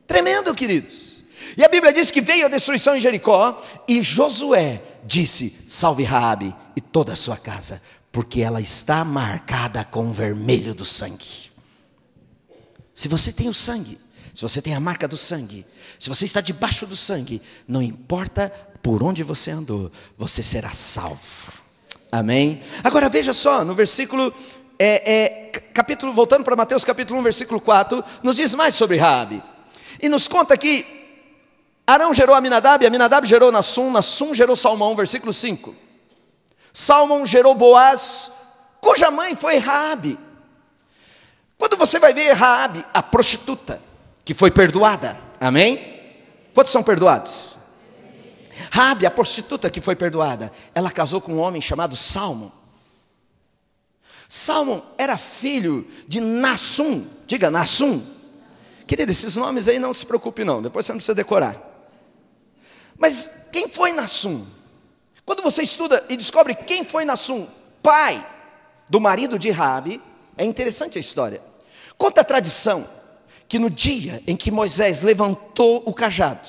Tremendo, queridos. E a Bíblia diz que veio a destruição em Jericó, e Josué disse: salve Raabe e toda a sua casa, porque ela está marcada com o vermelho do sangue. Se você tem o sangue, se você tem a marca do sangue, se você está debaixo do sangue, não importa por onde você andou, você será salvo. Amém? Agora veja só, no versículo, voltando para Mateus capítulo 1, versículo 4, nos diz mais sobre Raabe. E nos conta que Arão gerou Aminadab, Aminadab gerou Nassum, Nassum gerou Salmão, versículo 5. Salmão gerou Boaz, cuja mãe foi Raabe. Quando você vai ver Raabe, a prostituta, que foi perdoada, amém? Quantos são perdoados? Raabe, a prostituta que foi perdoada, ela casou com um homem chamado Salmão. Salmão era filho de Nassum, diga Nassum. Querido, esses nomes aí não se preocupe não, depois você não precisa decorar. Mas quem foi Nassum? Quando você estuda e descobre quem foi Nassum, pai do marido de Raabe, é interessante a história. Conta a tradição que no dia em que Moisés levantou o cajado,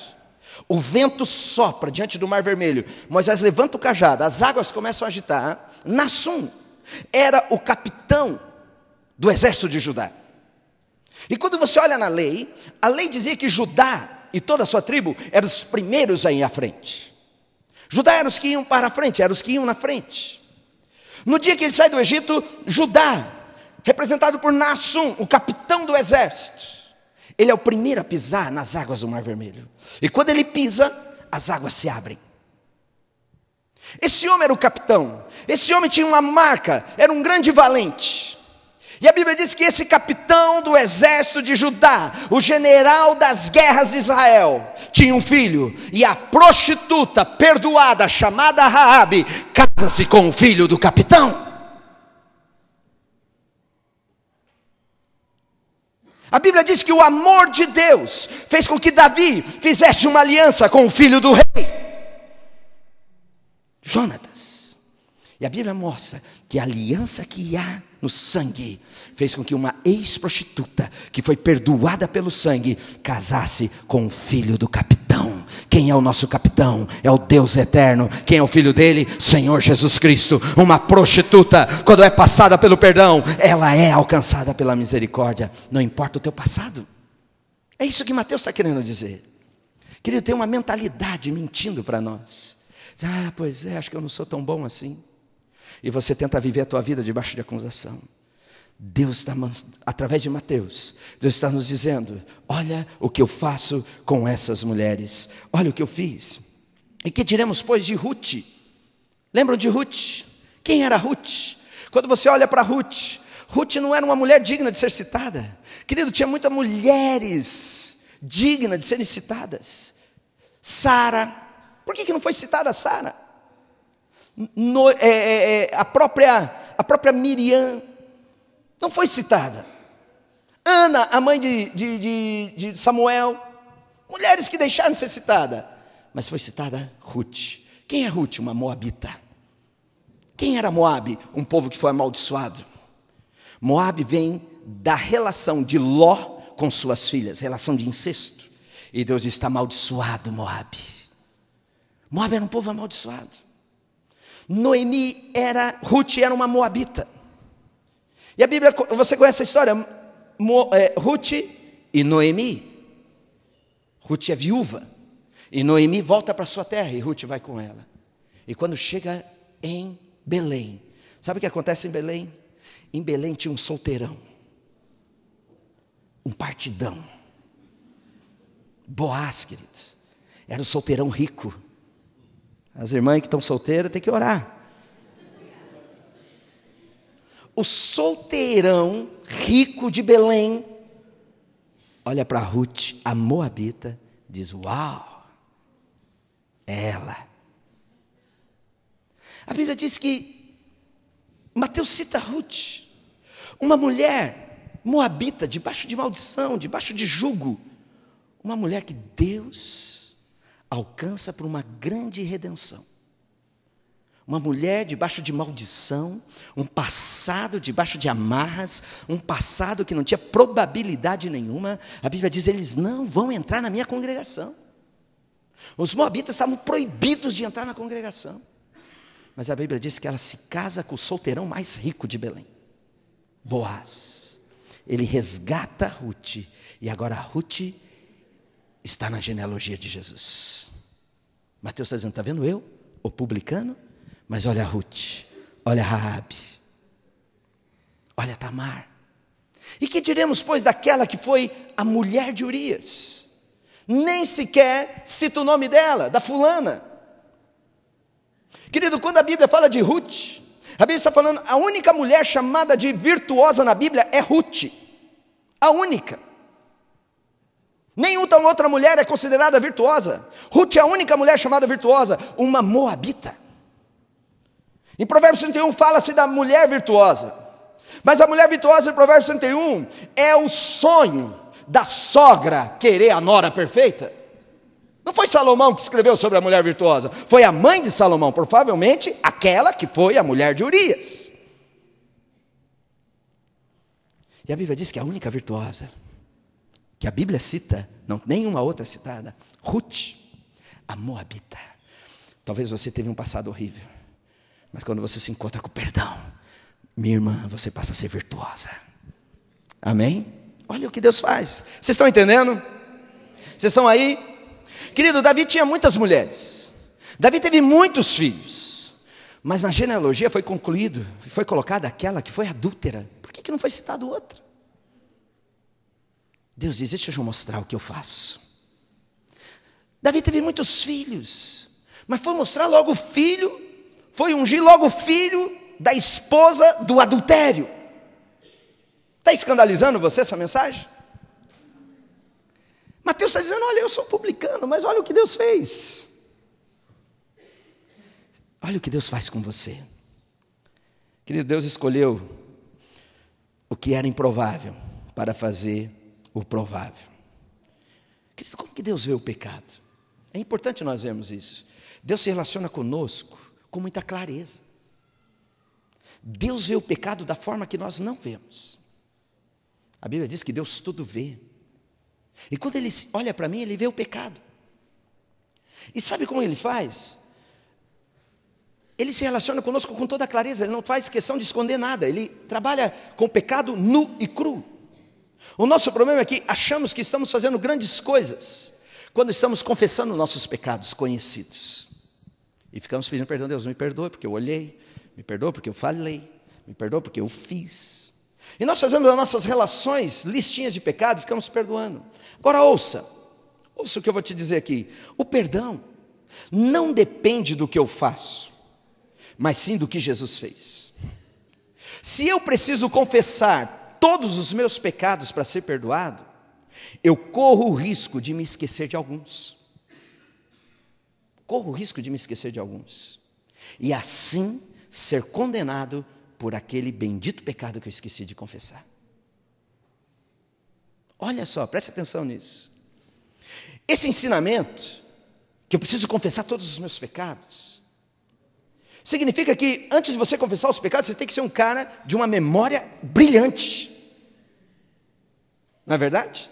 o vento sopra diante do Mar Vermelho, Moisés levanta o cajado, as águas começam a agitar. Nassum era o capitão do exército de Judá. E quando você olha na lei, a lei dizia que Judá e toda a sua tribo eram os primeiros a ir à frente. Judá eram os que iam para a frente, eram os que iam na frente. No dia que ele sai do Egito, Judá, representado por Nassum, o capitão do exército, ele é o primeiro a pisar nas águas do Mar Vermelho. E quando ele pisa, as águas se abrem. Esse homem era o capitão. Esse homem tinha uma marca, era um grande valente. E a Bíblia diz que esse capitão do exército de Judá, o general das guerras de Israel, tinha um filho. E a prostituta perdoada, chamada Raabe, casa-se com o filho do capitão. A Bíblia diz que o amor de Deus fez com que Davi fizesse uma aliança com o filho do rei, Jonatas. E a Bíblia mostra que a aliança que há no sangue fez com que uma ex-prostituta, que foi perdoada pelo sangue, casasse com o filho do capitão. Quem é o nosso capitão? É o Deus eterno. Quem é o filho dele? Senhor Jesus Cristo. Uma prostituta, quando é passada pelo perdão, ela é alcançada pela misericórdia. Não importa o teu passado. É isso que Mateus está querendo dizer. Querido, tem uma mentalidade mentindo para nós. Pois é, acho que eu não sou tão bom assim. E você tenta viver a tua vida debaixo de acusação. Deus está, através de Mateus, Deus está nos dizendo: olha o que eu faço com essas mulheres, olha o que eu fiz. E que diremos, pois, de Ruth? Lembram de Ruth? Quem era Ruth? Quando você olha para Ruth, Ruth não era uma mulher digna de ser citada. Querido, tinha muitas mulheres dignas de serem citadas. Sara, por que não foi citada Sara? A própria Miriam não foi citada. Ana, a mãe de Samuel, mulheres que deixaram de ser citadas, mas foi citada Ruth. Quem é Ruth? Uma moabita. Quem era Moabe? Um povo que foi amaldiçoado. Moabe vem da relação de Ló com suas filhas, relação de incesto. E Deus diz: está amaldiçoado Moabe. Moabe era um povo amaldiçoado. Ruth era uma moabita. E a Bíblia, você conhece a história? Ruth e Noemi. Ruth é viúva. E Noemi volta para sua terra e Ruth vai com ela. E quando chega em Belém, sabe o que acontece em Belém? Em Belém tinha um solteirão, um partidão. Boaz, querido, era um solteirão rico. As irmãs que estão solteiras têm que orar. O solteirão rico de Belém olha para Ruth, a moabita, diz: uau, é ela. A Bíblia diz que Mateus cita Ruth, uma mulher moabita, debaixo de maldição, debaixo de jugo, uma mulher que Deus alcança por uma grande redenção. Uma mulher debaixo de maldição, um passado debaixo de amarras, um passado que não tinha probabilidade nenhuma. A Bíblia diz, eles não vão entrar na minha congregação. Os moabitas estavam proibidos de entrar na congregação. Mas a Bíblia diz que ela se casa com o solteirão mais rico de Belém, Boaz. Ele resgata Ruth, e agora Ruth está na genealogia de Jesus. Mateus está dizendo, está vendo eu, o publicano? Mas olha Ruth, olha Raabe, olha Tamar. E que diremos, pois, daquela que foi a mulher de Urias? Nem sequer cita o nome dela, da fulana. Querido, quando a Bíblia fala de Ruth, a Bíblia está falando, a única mulher chamada de virtuosa na Bíblia é Ruth. A única. Nenhuma outra mulher é considerada virtuosa. Ruth é a única mulher chamada virtuosa, uma moabita. Em Provérbios 31 fala-se da mulher virtuosa. Mas a mulher virtuosa em Provérbios 31 é o sonho da sogra querer a nora perfeita. Não foi Salomão que escreveu sobre a mulher virtuosa, foi a mãe de Salomão, provavelmente aquela que foi a mulher de Urias. E a Bíblia diz que a única virtuosa que a Bíblia cita, não, nenhuma outra citada, Ruth, a moabita. Talvez você teve um passado horrível, mas quando você se encontra com o perdão, minha irmã, você passa a ser virtuosa. Amém? Olha o que Deus faz. Vocês estão entendendo? Vocês estão aí? Querido, Davi tinha muitas mulheres. Davi teve muitos filhos. Mas na genealogia foi concluído, foi colocada aquela que foi adúltera. Por que não foi citado outra? Deus diz, deixa eu mostrar o que eu faço. Davi teve muitos filhos, mas foi mostrar logo o filho, foi ungir logo o filho da esposa do adultério. Está escandalizando você essa mensagem? Mateus está dizendo, olha, eu sou publicano, mas olha o que Deus fez. Olha o que Deus faz com você. Querido, Deus escolheu o que era improvável para fazer o provável. Querido, como que Deus vê o pecado? É importante nós vermos isso. Deus se relaciona conosco com muita clareza. Deus vê o pecado da forma que nós não vemos. A Bíblia diz que Deus tudo vê. E quando Ele olha para mim, Ele vê o pecado. E sabe como Ele faz? Ele se relaciona conosco com toda a clareza. Ele não faz questão de esconder nada. Ele trabalha com o pecado nu e cru. O nosso problema é que achamos que estamos fazendo grandes coisas quando estamos confessando nossos pecados conhecidos. E ficamos pedindo perdão, Deus me perdoe porque eu olhei, me perdoe porque eu falei, me perdoe porque eu fiz. E nós fazemos as nossas relações, listinhas de pecado, ficamos perdoando. Agora ouça o que eu vou te dizer aqui. O perdão não depende do que eu faço, mas sim do que Jesus fez. Se eu preciso confessar todos os meus pecados para ser perdoado, eu corro o risco de me esquecer de alguns. Corro o risco de me esquecer de alguns. E assim ser condenado por aquele bendito pecado que eu esqueci de confessar. Olha só, preste atenção nisso. Esse ensinamento, que eu preciso confessar todos os meus pecados, significa que antes de você confessar os pecados, você tem que ser um cara de uma memória brilhante. Não é verdade?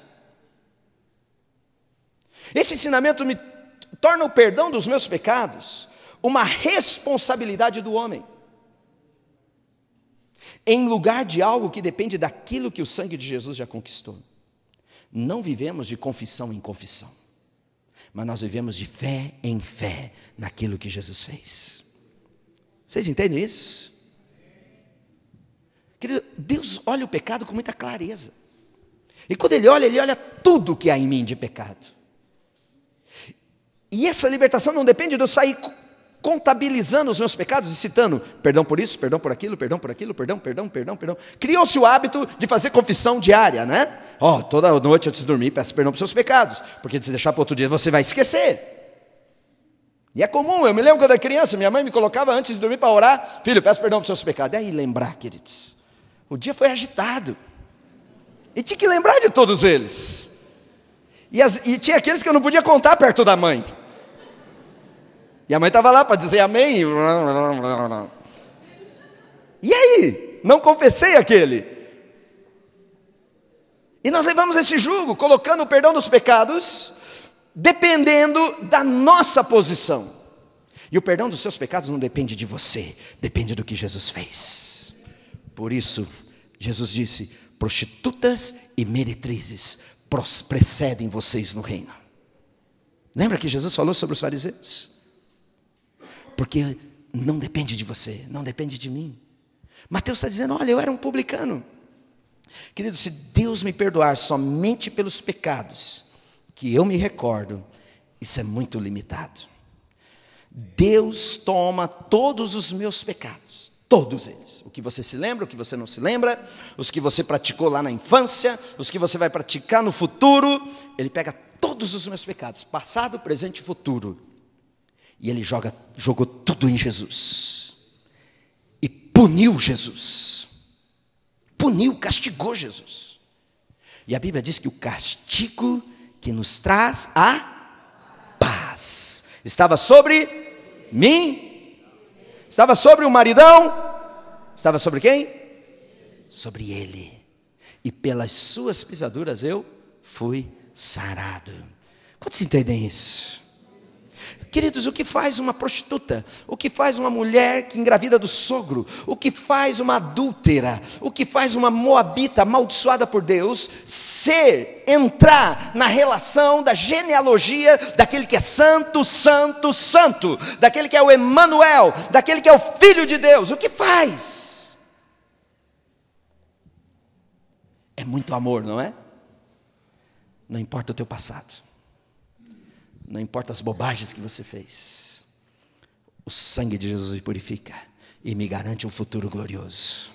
Esse ensinamento me torna o perdão dos meus pecados uma responsabilidade do homem, em lugar de algo que depende daquilo que o sangue de Jesus já conquistou. Não vivemos de confissão em confissão, mas nós vivemos de fé em fé naquilo que Jesus fez. Vocês entendem isso? Querido, Deus olha o pecado com muita clareza. E quando Ele olha tudo que há em mim de pecado. E essa libertação não depende de eu sair contabilizando os meus pecados e citando perdão por isso, perdão por aquilo, perdão por aquilo, perdão. Criou-se o hábito de fazer confissão diária, né? Toda noite antes de dormir, peço perdão por seus pecados, porque se deixar para outro dia você vai esquecer. E é comum, eu me lembro quando eu era criança, minha mãe me colocava antes de dormir para orar, filho, peço perdão por seus pecados. E aí lembrar, queridos, o dia foi agitado. E tinha que lembrar de todos eles. E tinha aqueles que eu não podia contar perto da mãe. E a mãe estava lá para dizer amém. E aí? Não confessei aquele. E nós levamos esse jugo, colocando o perdão dos pecados, dependendo da nossa posição. E o perdão dos seus pecados não depende de você, depende do que Jesus fez. Por isso, Jesus disse: prostitutas e meretrizes precedem vocês no reino. Lembra que Jesus falou sobre os fariseus? Porque não depende de você, não depende de mim. Mateus está dizendo: olha, eu era um publicano. Querido, se Deus me perdoar somente pelos pecados que eu me recordo, isso é muito limitado. Deus toma todos os meus pecados, todos eles. O que você se lembra, o que você não se lembra, os que você praticou lá na infância, os que você vai praticar no futuro. Ele pega todos os meus pecados, passado, presente e futuro, e Ele jogou tudo em Jesus. E puniu Jesus. Puniu, castigou Jesus. E a Bíblia diz que o castigo que nos traz a paz estava sobre mim, estava sobre o maridão, estava sobre quem? Sobre ele. E pelas suas pisaduras eu fui sarado. Quantos entendem isso? Queridos, o que faz uma prostituta? O que faz uma mulher que engravida do sogro? O que faz uma adúltera? O que faz uma moabita amaldiçoada por Deus entrar na relação da genealogia daquele que é santo, santo, santo, daquele que é o Emanuel, daquele que é o Filho de Deus? O que faz? É muito amor, não é? Não importa o teu passado. Não importa as bobagens que você fez, o sangue de Jesus me purifica e me garante um futuro glorioso.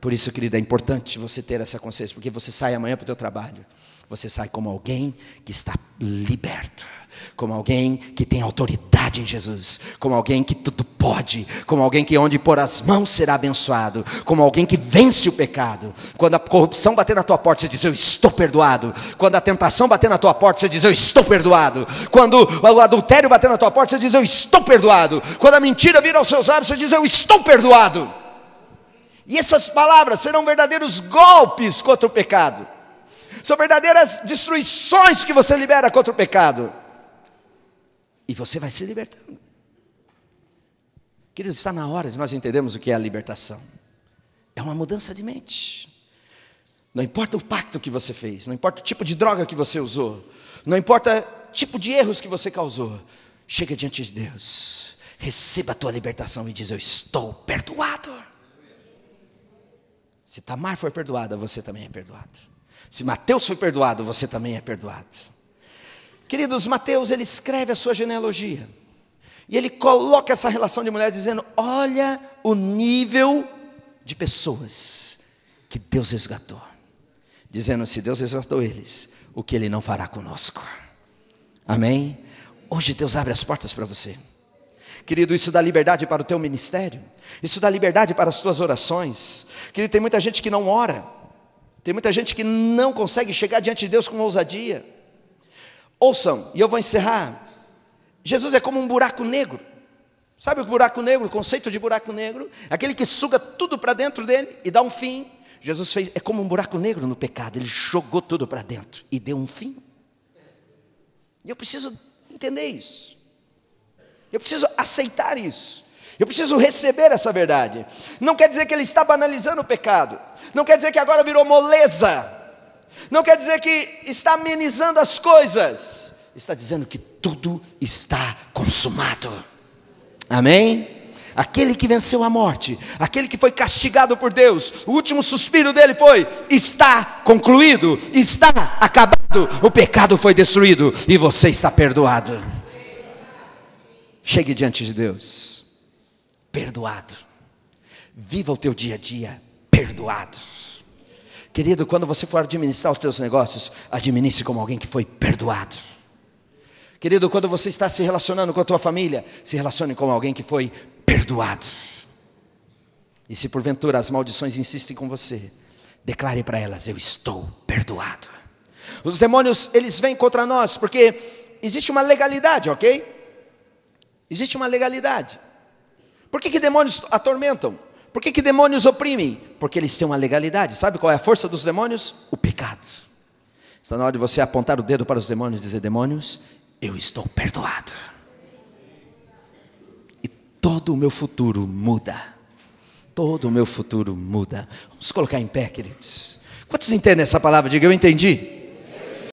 Por isso, querida, é importante você ter essa consciência, porque você sai amanhã para o teu trabalho, você sai como alguém que está liberto, como alguém que tem autoridade em Jesus, como alguém que tudo pode, como alguém que onde pôr as mãos será abençoado, como alguém que vence o pecado. Quando a corrupção bater na tua porta, você diz: eu estou perdoado. Quando a tentação bater na tua porta, você diz: eu estou perdoado. Quando o adultério bater na tua porta, você diz: eu estou perdoado. Quando a mentira vir aos seus lábios, você diz: eu estou perdoado. E essas palavras serão verdadeiros golpes contra o pecado, são verdadeiras destruições que você libera contra o pecado, e você vai se libertando. Querido, está na hora de nós entendermos o que é a libertação. É uma mudança de mente. Não importa o pacto que você fez, não importa o tipo de droga que você usou, não importa o tipo de erros que você causou, chega diante de Deus, receba a tua libertação e diz: eu estou perdoado. Se Tamar foi perdoada, você também é perdoado. Se Mateus foi perdoado, você também é perdoado. Queridos, Mateus, ele escreve a sua genealogia, e ele coloca essa relação de mulheres dizendo: olha o nível de pessoas que Deus resgatou. Dizendo: se Deus resgatou eles, o que Ele não fará conosco? Amém? Hoje Deus abre as portas para você. Querido, isso dá liberdade para o teu ministério, isso dá liberdade para as tuas orações. Querido, tem muita gente que não ora, tem muita gente que não consegue chegar diante de Deus com ousadia. Ouçam, e eu vou encerrar. Jesus é como um buraco negro. Sabe o buraco negro, o conceito de buraco negro? Aquele que suga tudo para dentro dele e dá um fim. Jesus fez, é como um buraco negro no pecado. Ele jogou tudo para dentro e deu um fim. E eu preciso entender isso. Eu preciso aceitar isso. Eu preciso receber essa verdade. Não quer dizer que ele está banalizando o pecado. Não quer dizer que agora virou moleza. Não quer dizer que está amenizando as coisas. Está dizendo que tudo está consumado. Amém? Aquele que venceu a morte, aquele que foi castigado por Deus, o último suspiro dele foi: está concluído, está acabado, o pecado foi destruído e você está perdoado. Chegue diante de Deus perdoado. Viva o teu dia a dia perdoado. Querido, quando você for administrar os teus negócios, administre como alguém que foi perdoado. Querido, quando você está se relacionando com a tua família, se relacione com alguém que foi perdoado. E se porventura as maldições insistem com você, declare para elas: eu estou perdoado. Os demônios, eles vêm contra nós porque existe uma legalidade, ok? Existe uma legalidade. Por que demônios atormentam? Por que demônios oprimem? Porque eles têm uma legalidade. Sabe qual é a força dos demônios? O pecado. Está na hora de você apontar o dedo para os demônios e dizer: demônios, eu estou perdoado. E todo o meu futuro muda. Todo o meu futuro muda. Vamos colocar em pé, queridos. Quantos entendem essa palavra? Diga: eu entendi.